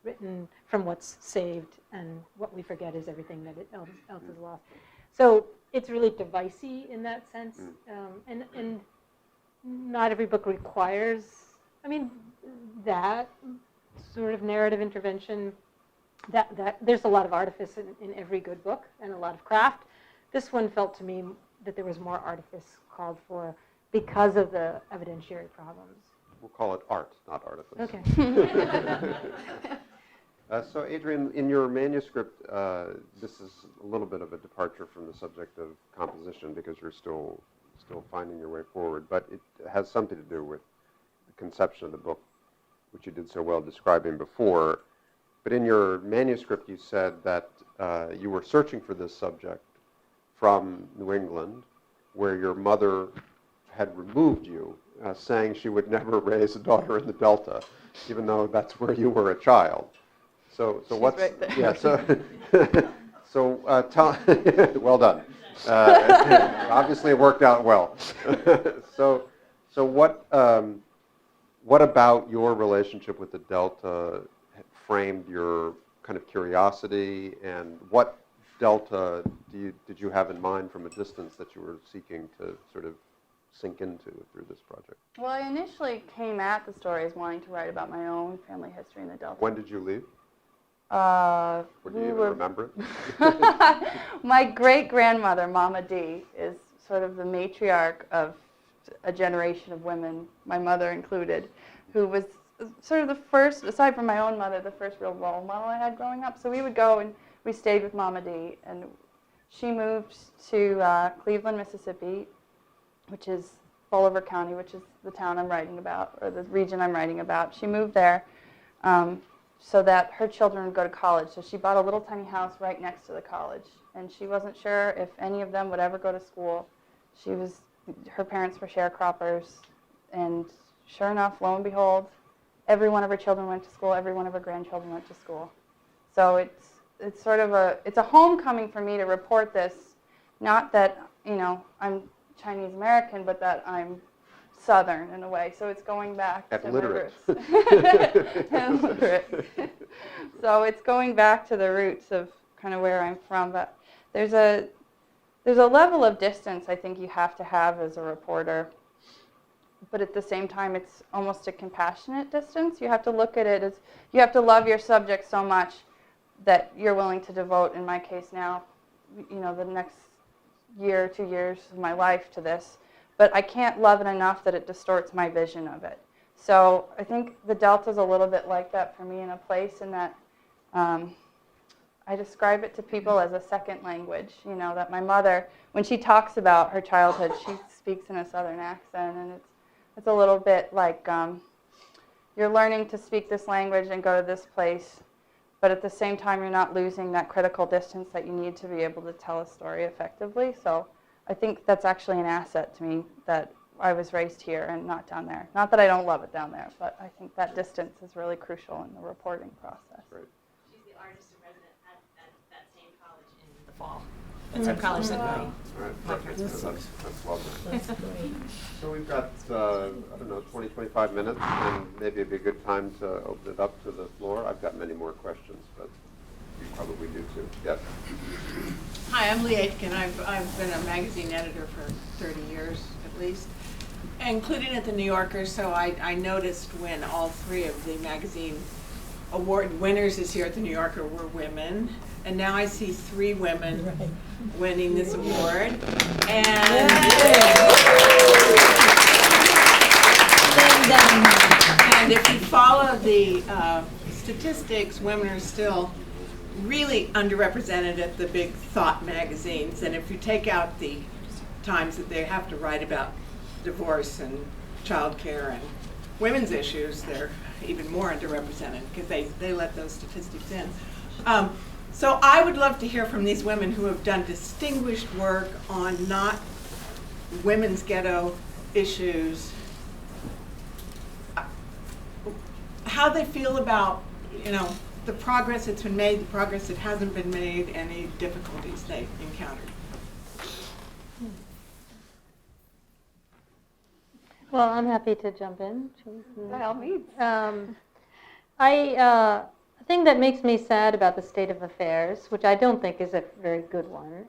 written from what's saved, and what we forget is everything that else is lost. So it's really devicey in that sense, and not every book requires, that sort of narrative intervention. That there's a lot of artifice in every good book, and a lot of craft. This one felt to me that there was more artifice called for because of the evidentiary problems. We'll call it art, not artifice. Okay. So Adrienne, in your manuscript, this is a little bit of a departure from the subject of composition, because you're still finding your way forward, but it has something to do with the conception of the book, which you did so well describing before. But in your manuscript, you said that you were searching for this subject from New England, where your mother had removed you, saying she would never raise a daughter in the Delta, even though that's where you were a child. So She's what's right there. Yeah? Tell. Well done. Obviously, it worked out well. So what about your relationship with the Delta framed your kind of curiosity, and what Delta did you have in mind from a distance that you were seeking to sort of sink into through this project? Well, I initially came at the stories wanting to write about my own family history in the Delta. When did you leave? Or do you even remember it? My great-grandmother, Mama D, is sort of the matriarch of a generation of women, my mother included, who was sort of the first, aside from my own mother, the first real role model I had growing up. So we would go and we stayed with Mama D, and she moved to Cleveland, Mississippi, which is Bolivar County, which is the town I'm writing about, or the region I'm writing about. She moved there so that her children would go to college. So she bought a little tiny house right next to the college, and she wasn't sure if any of them would ever go to school. Her parents were sharecroppers, and sure enough, lo and behold, every one of her children went to school, every one of her grandchildren went to school. So it's sort of a homecoming for me to report this, not that, I'm Chinese American, but that I'm Southern in a way, so it's going back At to literate. my roots. And literate. So it's going back to the roots of kind of where I'm from, but there's a level of distance I think you have to have as a reporter, but at the same time it's almost a compassionate distance. You have to look at it as, you have to love your subject so much that you're willing to devote, in my case now, the next year, 2 years of my life to this, but I can't love it enough that it distorts my vision of it. So I think the Delta's a little bit like that for me in a place, in that I describe it to people as a second language, that my mother, when she talks about her childhood, she speaks in a Southern accent, and it's a little bit like you're learning to speak this language and go to this place, but at the same time you're not losing that critical distance that you need to be able to tell a story effectively. So I think that's actually an asset to me, that I was raised here and not down there. Not that I don't love it down there, but I think that distance is really crucial in the reporting process. Great. She's the artist in residence at that same college in the fall. That's our college that All right, perfect. That's lovely. That's great. So we've got, 20, 25 minutes, and maybe it'd be a good time to open it up to the floor. I've got many more questions, but you probably do too. Yes. Hi, I'm Lee Aitken. I've been a magazine editor for 30 years at least, including at the New Yorker, so I noticed when all three of the magazine award winners this year at the New Yorker were women, and now I see 3 women winning this award. And if you follow the statistics, women are still really underrepresented at the big thought magazines, and if you take out the times that they have to write about divorce and childcare and women's issues, they're even more underrepresented because they let those statistics in. So I would love to hear from these women who have done distinguished work on not women's ghetto issues, how they feel about, the progress that's been made, the progress that hasn't been made, any difficulties they've encountered. Well, I'm happy to jump in. By all means. The thing that makes me sad about the state of affairs, which I don't think is a very good one,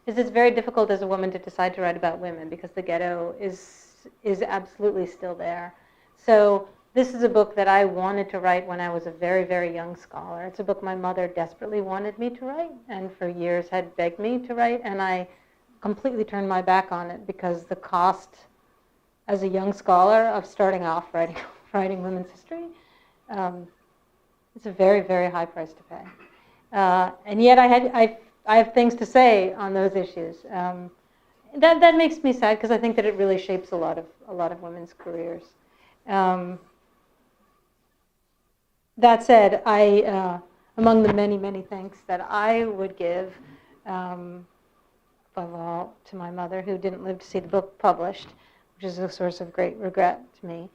is it's very difficult as a woman to decide to write about women, because the ghetto is absolutely still there. So this is a book that I wanted to write when I was a very, very young scholar. It's a book my mother desperately wanted me to write, and for years had begged me to write, and I completely turned my back on it because the cost as a young scholar of starting off writing women's history, it's a very, very high price to pay. And yet I have things to say on those issues. That makes me sad, because I think that it really shapes a lot of women's careers. That said, among the many, many thanks that I would give, above all to my mother, who didn't live to see the book published, which is a source of great regret to me,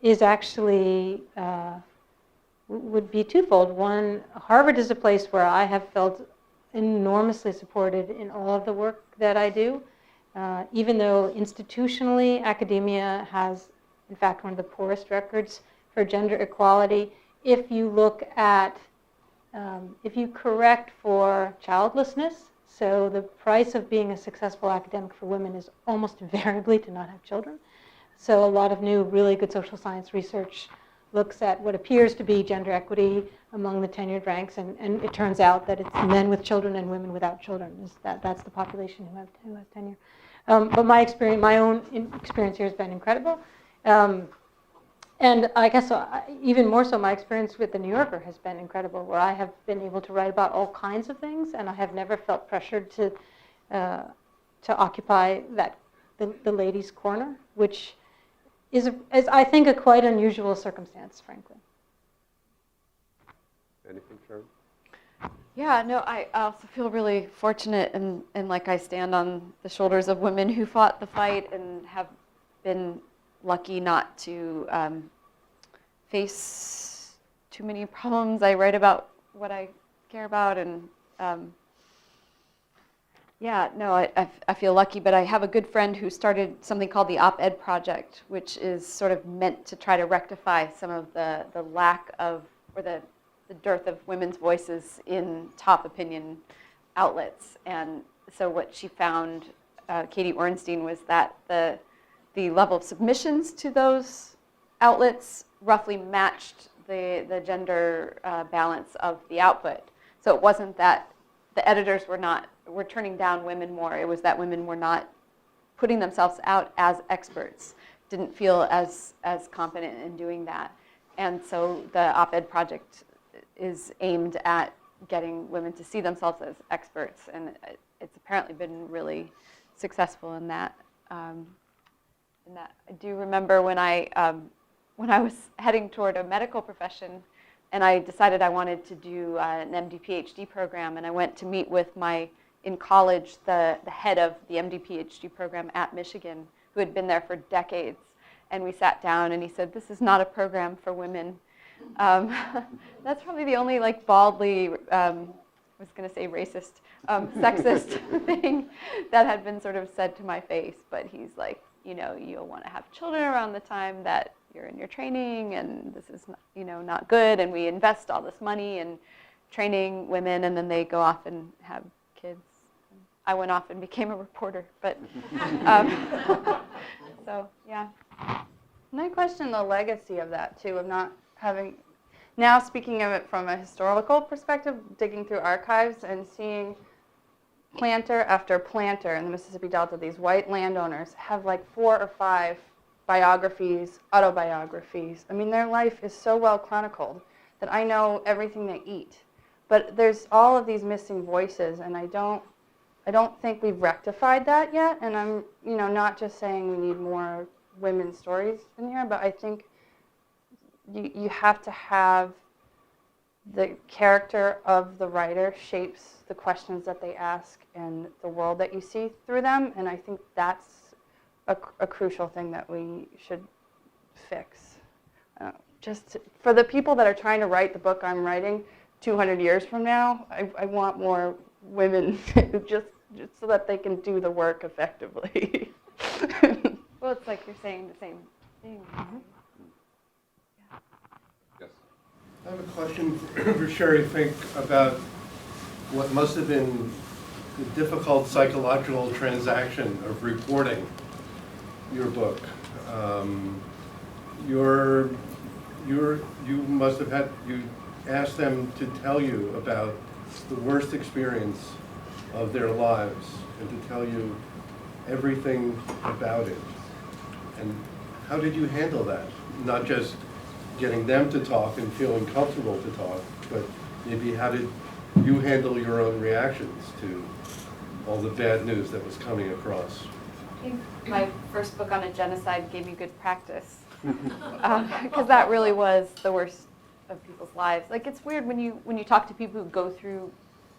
is actually would be twofold. One, Harvard is a place where I have felt enormously supported in all of the work that I do, even though institutionally academia has, in fact, one of the poorest records for gender equality. If you look at, if you correct for childlessness, so the price of being a successful academic for women is almost invariably to not have children. So a lot of new, really good social science research looks at what appears to be gender equity among the tenured ranks, and it turns out that it's men with children and women without children. That's the population who has tenure. But my own experience here has been incredible. And I guess even more so, my experience with the New Yorker has been incredible, where I have been able to write about all kinds of things, and I have never felt pressured to occupy the ladies' corner, which is I think a quite unusual circumstance, frankly. Anything, Sheri? Yeah, no, I also feel really fortunate, and like I stand on the shoulders of women who fought the fight and have been lucky not to face too many problems. I write about what I care about, and Yeah, no, I feel lucky, but I have a good friend who started something called the Op-Ed Project, which is sort of meant to try to rectify some of the lack of, or the dearth of women's voices in top opinion outlets. And so what she found, Katie Ornstein, was that the level of submissions to those outlets roughly matched the gender balance of the output. So it wasn't that the editors were turning down women more. It was that women were not putting themselves out as experts, didn't feel as confident in doing that. And so the Op-Ed Project is aimed at getting women to see themselves as experts, and it's apparently been really successful in that. I do remember when I was heading toward a medical profession, and I decided I wanted to do an MD PhD program, and I went to meet with in college, the head of the MD PhD program at Michigan, who had been there for decades. And we sat down, and he said, "This is not a program for women." That's probably the only baldly, I was going to say racist, sexist thing that had been sort of said to my face. But he's like, you'll want to have children around the time that you're in your training, and this is not good, and we invest all this money in training women, and then they go off and have kids. I went off and became a reporter, but so yeah. And I question the legacy of that too, of not having, now speaking of it from a historical perspective, digging through archives and seeing planter after planter in the Mississippi Delta, these white landowners have 4 or 5 biographies, autobiographies. I mean, their life is so well chronicled that I know everything they eat. But there's all of these missing voices, and I don't think we've rectified that yet. And I'm, not just saying we need more women's stories in here, but I think you have to have the character of the writer shapes the questions that they ask and the world that you see through them. And I think that's a crucial thing that we should fix. Just for the people that are trying to write the book I'm writing 200 years from now, I want more women just so that they can do the work effectively. Well, it's like you're saying the same thing. Yes. I have a question for Sheri Fink about what must have been the difficult psychological transaction of reporting your book. You must have you asked them to tell you about the worst experience of their lives and to tell you everything about it. And how did you handle that? Not just getting them to talk and feeling comfortable to talk, but maybe how did you handle your own reactions to all the bad news that was coming across? I think my first book on a genocide gave me good practice, because that really was the worst of people's lives. It's weird when you talk to people who go through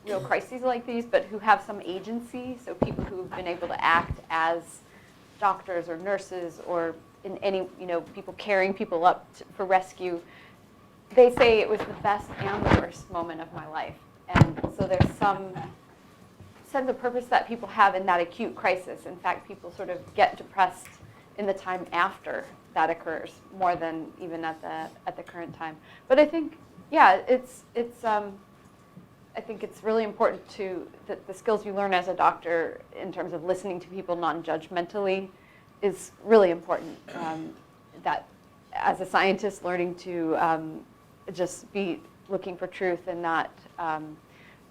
real crises like these, but who have some agency, so people who have been able to act as doctors or nurses or in any, people carrying people up for rescue. They say it was the best and the worst moment of my life. And so there's some sense of purpose that people have in that acute crisis. In fact, people sort of get depressed in the time after that occurs more than even at the current time. But I think, yeah, I think it's really important that the skills you learn as a doctor in terms of listening to people non-judgmentally is really important. That as a scientist, learning to just be looking for truth and not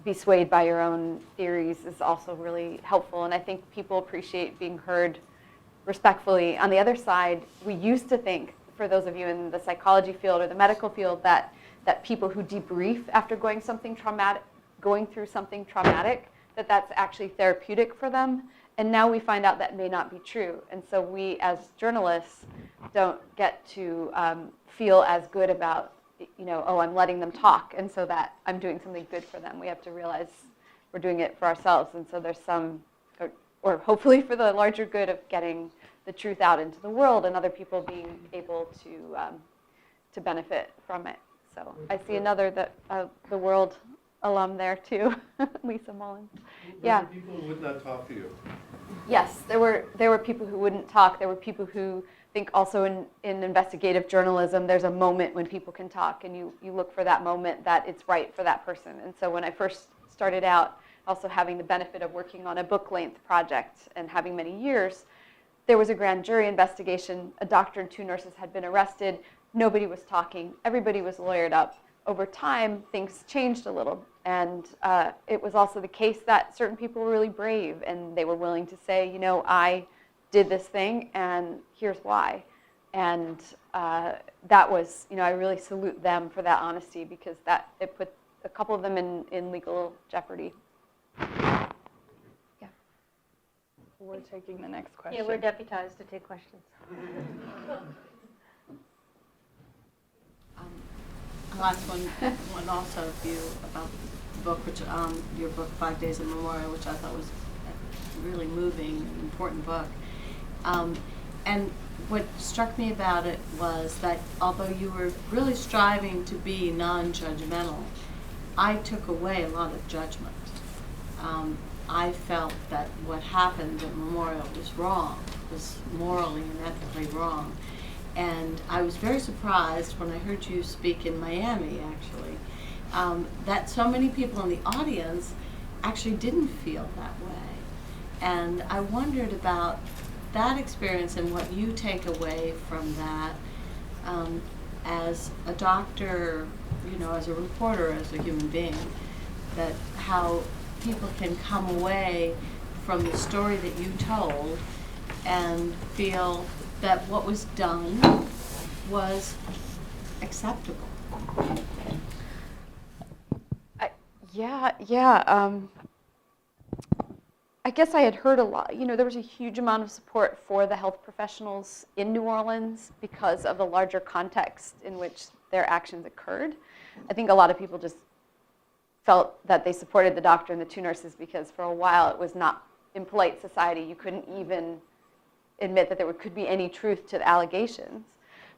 be swayed by your own theories is also really helpful. And I think people appreciate being heard respectfully. On the other side, we used to think, for those of you in the psychology field or the medical field, that people who debrief after going through something traumatic, that's actually therapeutic for them. And now we find out that may not be true. And so we, as journalists, don't get to feel as good about, I'm letting them talk, and so that I'm doing something good for them. We have to realize we're doing it for ourselves. And so there's some, or hopefully for the larger good of getting the truth out into the world and other people being able to benefit from it. So I see another, the world alum there too, Lisa Mullins. There Yeah. were people who would not talk to you. Yes, there were people who wouldn't talk. There were people who think also in investigative journalism, there's a moment when people can talk, and you look for that moment that it's right for that person. And so when I first started out, also having the benefit of working on a book-length project and having many years, there was a grand jury investigation. A doctor and 2 nurses had been arrested. Nobody was talking. Everybody was lawyered up. Over time, things changed a little. And it was also the case that certain people were really brave, and they were willing to say, I did this thing, and here's why. And that was, I really salute them for that honesty, because it put a couple of them in legal jeopardy. Yeah. We're taking the next question. Yeah, we're deputized to take questions. I'll ask one also of you about the book, which your book, 5 Days of Memorial, which I thought was a really moving and important book. And what struck me about it was that although you were really striving to be non-judgmental, I took away a lot of judgment. I felt that what happened at Memorial was wrong, was morally and ethically wrong. And I was very surprised when I heard you speak in Miami, actually, that so many people in the audience actually didn't feel that way. And I wondered about that experience and what you take away from that as a doctor, as a reporter, as a human being, that how people can come away from the story that you told and feel that what was done was acceptable. I guess I had heard a lot. There was a huge amount of support for the health professionals in New Orleans because of the larger context in which their actions occurred. I think a lot of people just felt that they supported the doctor and the 2 nurses because for a while it was not, in polite society, you couldn't even admit that there could be any truth to the allegations.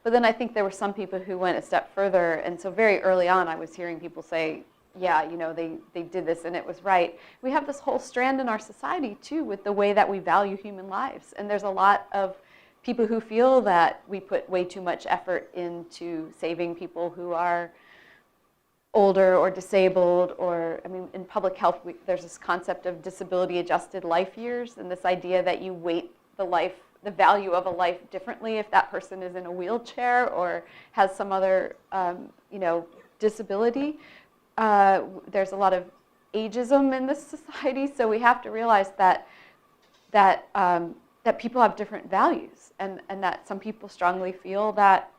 But then I think there were some people who went a step further, and so very early on I was hearing people say, yeah, they did this and it was right. We have this whole strand in our society too with the way that we value human lives, and there's a lot of people who feel that we put way too much effort into saving people who are older or disabled, or, in public health, there's this concept of disability-adjusted life years, and this idea that you weight the value of a life differently if that person is in a wheelchair or has some other, disability. There's a lot of ageism in this society, so we have to realize that people have different values, and that some people strongly feel that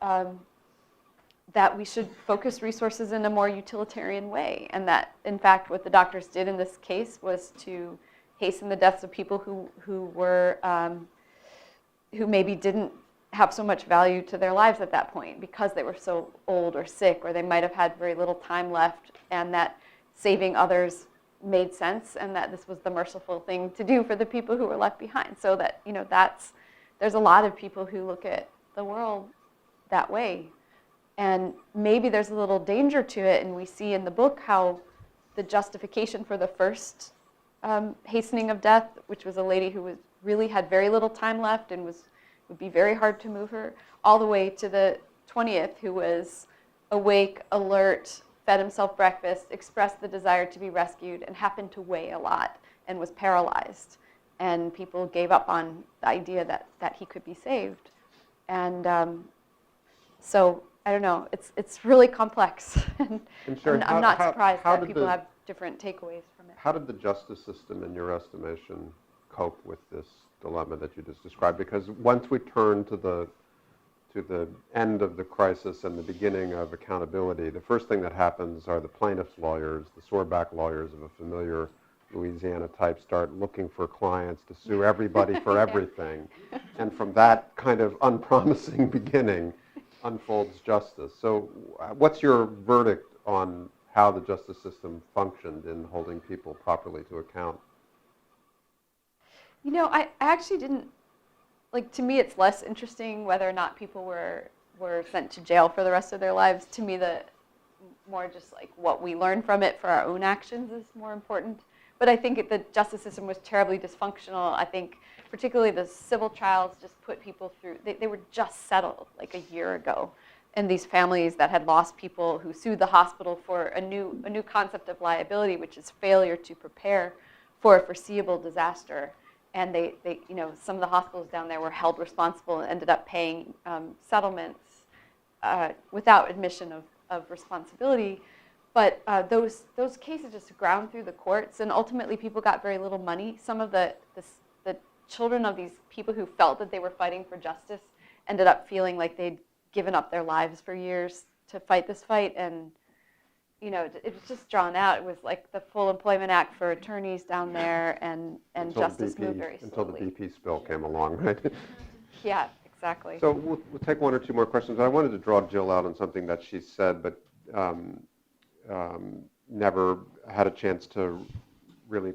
we should focus resources in a more utilitarian way, and that, in fact, what the doctors did in this case was to hasten the deaths of people who maybe didn't have so much value to their lives at that point because they were so old or sick, or they might have had very little time left, and that saving others made sense, and that this was the merciful thing to do for the people who were left behind. So that, there's a lot of people who look at the world that way. And maybe there's a little danger to it, and we see in the book how the justification for the first hastening of death, which was a lady who really had very little time left and would be very hard to move her, all the way to the 20th, who was awake, alert, fed himself breakfast, expressed the desire to be rescued, and happened to weigh a lot and was paralyzed. And people gave up on the idea that he could be saved. And so, I don't know, it's really complex. And Sheri, I'm not surprised how that did people have different takeaways from it. How did the justice system, in your estimation, cope with this dilemma that you just described? Because once we turn to the end of the crisis and the beginning of accountability, the first thing that happens are the plaintiff's lawyers, the sore-back lawyers of a familiar Louisiana type, start looking for clients to sue everybody for everything. And from that kind of unpromising beginning unfolds justice. So what's your verdict on how the justice system functioned in holding people properly to account? I actually didn't, to me it's less interesting whether or not people were sent to jail for the rest of their lives. To me, the more just like what we learn from it for our own actions is more important. But I think the justice system was terribly dysfunctional. I think particularly the civil trials just put people through, they were just settled like a year ago. And these families that had lost people who sued the hospital for a new concept of liability, which is failure to prepare for a foreseeable disaster. And they some of the hospitals down there were held responsible and ended up paying settlements without admission of responsibility. But those cases just ground through the courts, and ultimately people got very little money. Some of the children of these people who felt that they were fighting for justice ended up feeling like they'd given up their lives for years to fight this fight, and it was just drawn out. It was like the Full Employment Act for attorneys down there, and justice moved very slowly. Until the BP spill came along, right? Yeah, exactly. So we'll take one or two more questions. I wanted to draw Jill out on something that she said, but never had a chance to really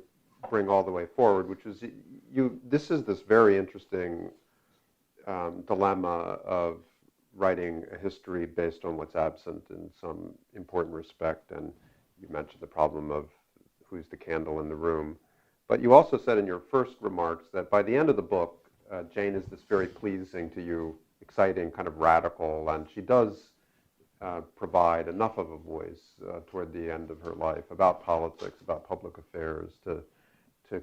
bring all the way forward, which was this is this very interesting dilemma of writing a history based on what's absent in some important respect. And you mentioned the problem of who's the candle in the room. But you also said in your first remarks that by the end of the book, Jane is this very pleasing to you, exciting, kind of radical, and she does provide enough of a voice toward the end of her life about politics, about public affairs, to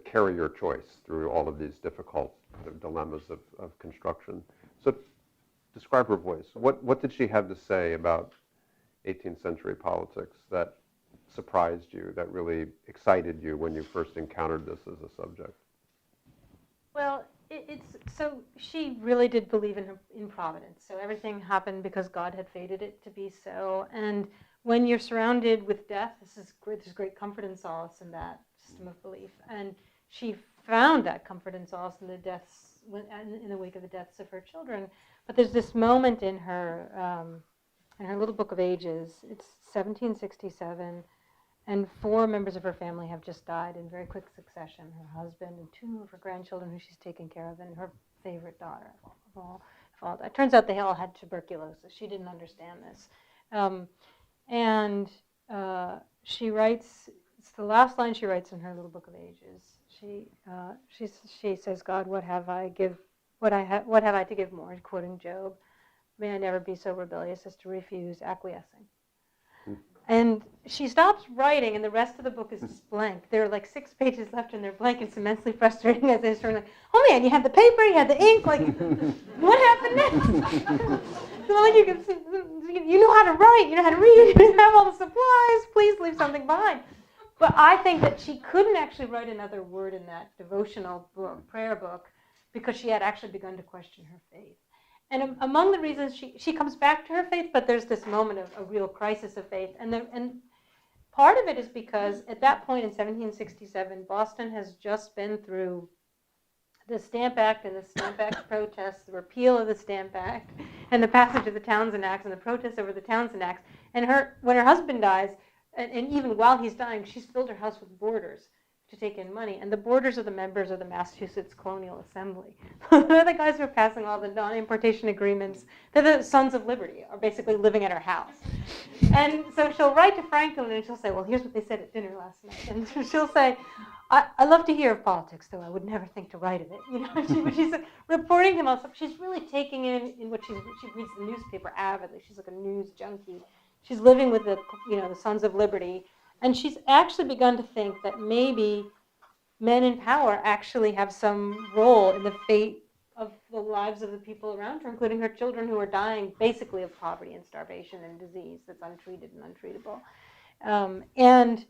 carry your choice through all of these difficult kind of dilemmas of construction. So describe her voice. What did she have to say about 18th century politics that surprised you, that really excited you when you first encountered this as a subject? Well, so she really did believe in providence. So everything happened because God had fated it to be so. And when you're surrounded with death, there's great comfort and solace in that system of belief. And she found that comfort and solace in the deaths, in the wake of the deaths of her children. But there's this moment in her little book of ages. It's 1767. And 4 members of her family have just died in very quick succession. Her husband and 2 of her grandchildren who she's taken care of, and her favorite daughter of all. It turns out they all had tuberculosis. She didn't understand this. She writes, it's the last line she writes in her little book of ages. She says, God, what have I to give more? Quoting Job, may I never be so rebellious as to refuse acquiescing. And she stops writing, and the rest of the book is just blank. There are like 6 pages left, and they're blank. It's immensely frustrating as they're like, oh man, you had the paper, you had the ink, like, what happened next? So like you know how to write, you know how to read, you have all the supplies, please leave something behind. But I think that she couldn't actually write another word in that devotional book, prayer book, because she had actually begun to question her faith. And among the reasons she comes back to her faith, but there's this moment of a real crisis of faith. And part of it is because at that point in 1767, Boston has just been through the Stamp Act and the Stamp Act protests, the repeal of the Stamp Act, and the passage of the Townshend Acts and the protests over the Townshend Acts. And when her husband dies, and even while he's dying, she's filled her house with boarders to take in money. And the boarders are the members of the Massachusetts Colonial Assembly. They're the guys who are passing all the non-importation agreements. They're the Sons of Liberty, are basically living at her house. And so she'll write to Franklin and she'll say, well, here's what they said at dinner last night. And she'll say, I love to hear of politics, though I would never think to write of it. She's reporting him on stuff. She's really taking in what she reads the newspaper avidly. She's like a news junkie. She's living with the Sons of Liberty. And she's actually begun to think that maybe men in power actually have some role in the fate of the lives of the people around her, including her children who are dying basically of poverty and starvation and disease that's untreated and untreatable. And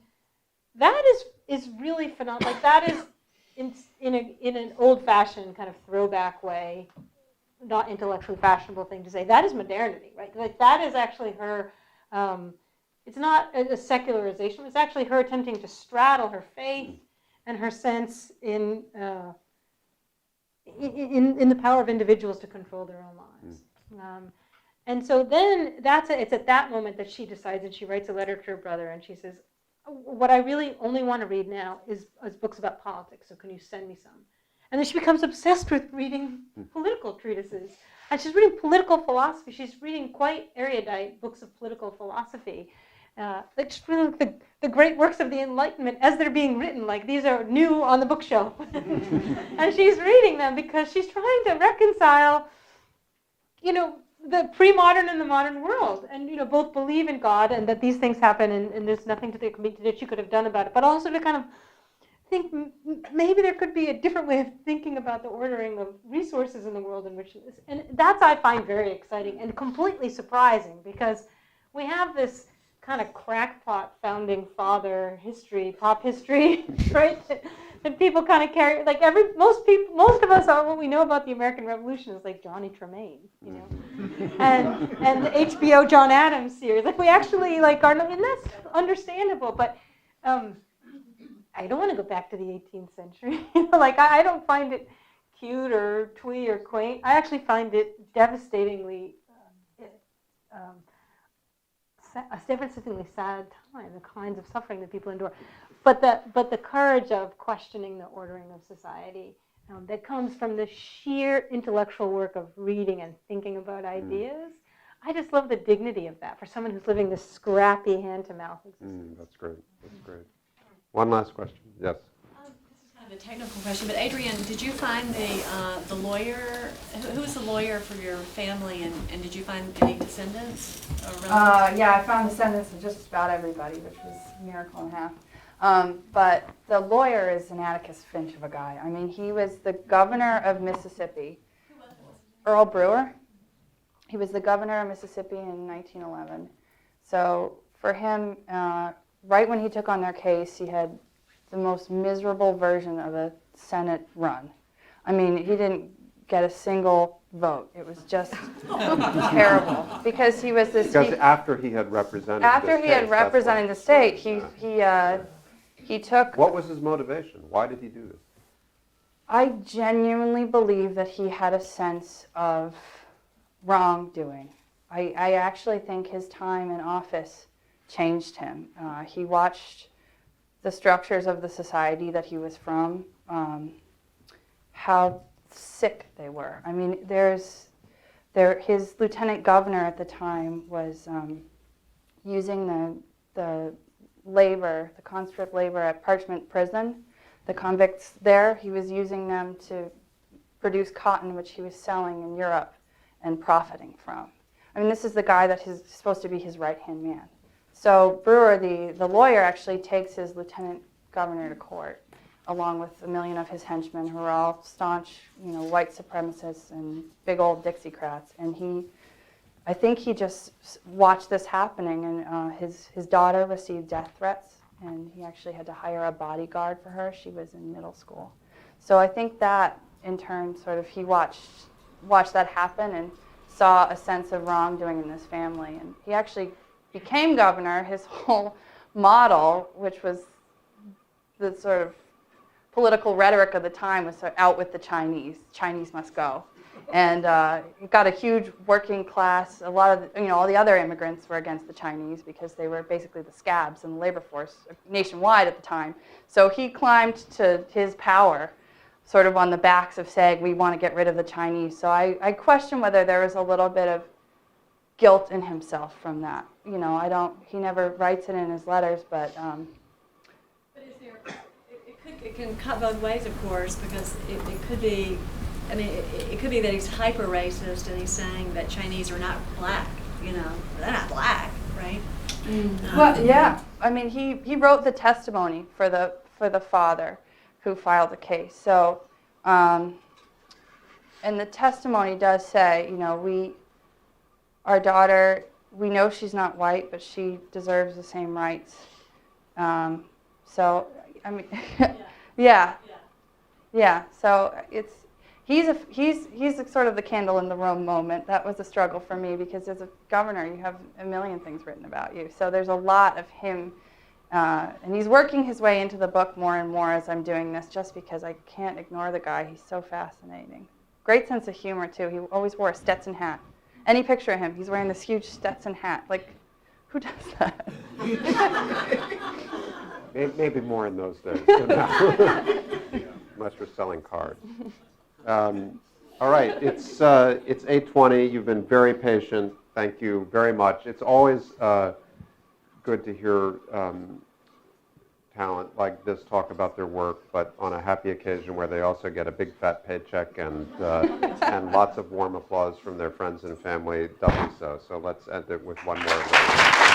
that is really phenomenal. Like that is in an old-fashioned kind of throwback way, not intellectually fashionable thing to say. That is modernity, right? Like that is actually her. It's not a secularization. It's actually her attempting to straddle her faith and her sense in the power of individuals to control their own lives. And so then it's at that moment that she decides, and she writes a letter to her brother, and she says, what I really only want to read now is books about politics, so can you send me some? And then she becomes obsessed with reading political treatises. And she's reading political philosophy. She's reading quite erudite books of political philosophy. Like just really the great works of the Enlightenment as they're being written, like these are new on the bookshelf. And she's reading them because she's trying to reconcile, the pre-modern and the modern world, and both believe in God and that these things happen, and there's nothing that you could have done about it, but also to kind of think maybe there could be a different way of thinking about the ordering of resources in the world in which this, and that's I find very exciting and completely surprising, because we have this kind of crackpot founding father history, pop history, right? And people kind of carry, like most of us, what we know about the American Revolution is like Johnny Tremaine, and the HBO John Adams series. Like we actually like are, and that's understandable. But I don't want to go back to the 18th century. Like I don't find it cute or twee or quaint. I actually find it devastatingly. A devastatingly sad time, the kinds of suffering that people endure, but the courage of questioning the ordering of society that comes from the sheer intellectual work of reading and thinking about ideas. I just love the dignity of that for someone who's living this scrappy hand-to-mouth existence. That's great. That's great. One last question. Yes. This is kind of a technical question, but Adrienne, did you find the lawyer? Who was the lawyer for your family, and did you find any descendants? Yeah, I found descendants of just about everybody, which was a miracle and a half. But the lawyer is an Atticus Finch of a guy. I mean, he was the governor of Mississippi. Earl Brewer. He was the governor of Mississippi in 1911. So for him, right when he took on their case, he had the most miserable version of a Senate run. I mean, he didn't get a single vote. It was just terrible because he was this. Because after he had represented. After he had represented the state, he took. What was his motivation? Why did he do this? I genuinely believe that he had a sense of wrongdoing. I actually think his time in office changed him. He watched the structures of the society that he was from, how sick they were. I mean, his lieutenant governor at the time was using the labor, the conscript labor at Parchment Prison, the convicts there. He was using them to produce cotton, which he was selling in Europe and profiting from. I mean, this is the guy that is supposed to be his right-hand man. So Brewer, the lawyer, actually takes his lieutenant governor to court, along with 1 million of his henchmen, who are all staunch, white supremacists and big old Dixiecrats. And I think he just watched this happening, and his daughter received death threats, and he actually had to hire a bodyguard for her. She was in middle school. So I think that, in turn, sort of he watched that happen and saw a sense of wrongdoing in this family. And he actually became governor. His whole model, which was the sort of political rhetoric of the time, was sort of out with the Chinese. Chinese must go. And he got a huge working class. A lot of, all the other immigrants were against the Chinese because they were basically the scabs in the labor force nationwide at the time. So he climbed to his power sort of on the backs of saying, we want to get rid of the Chinese. So I question whether there was a little bit of guilt in himself from that. He never writes it in his letters, but. But is there, it can cut both ways, of course, because it could be, it could be that he's hyper racist and he's saying that Chinese are not black, they're not black, right? Well, yeah. I mean, he wrote the testimony for the father who filed the case. So, and the testimony does say, our daughter, we know she's not white, but she deserves the same rights. So, I mean, yeah. So he's sort of the candle in the room moment. That was a struggle for me because as a governor, you have a million things written about you. So there's a lot of him, and he's working his way into the book more and more as I'm doing this, just because I can't ignore the guy. He's so fascinating. Great sense of humor too. He always wore a Stetson hat. Any picture of him, he's wearing this huge Stetson hat. Like, who does that? Maybe more in those days than now. Unless you're selling cards. All right, it's 8:20. You've been very patient. Thank you very much. It's always good to hear talent like this talk about their work, but on a happy occasion where they also get a big fat paycheck and lots of warm applause from their friends and family, doubly so. So let's end it with one more of those.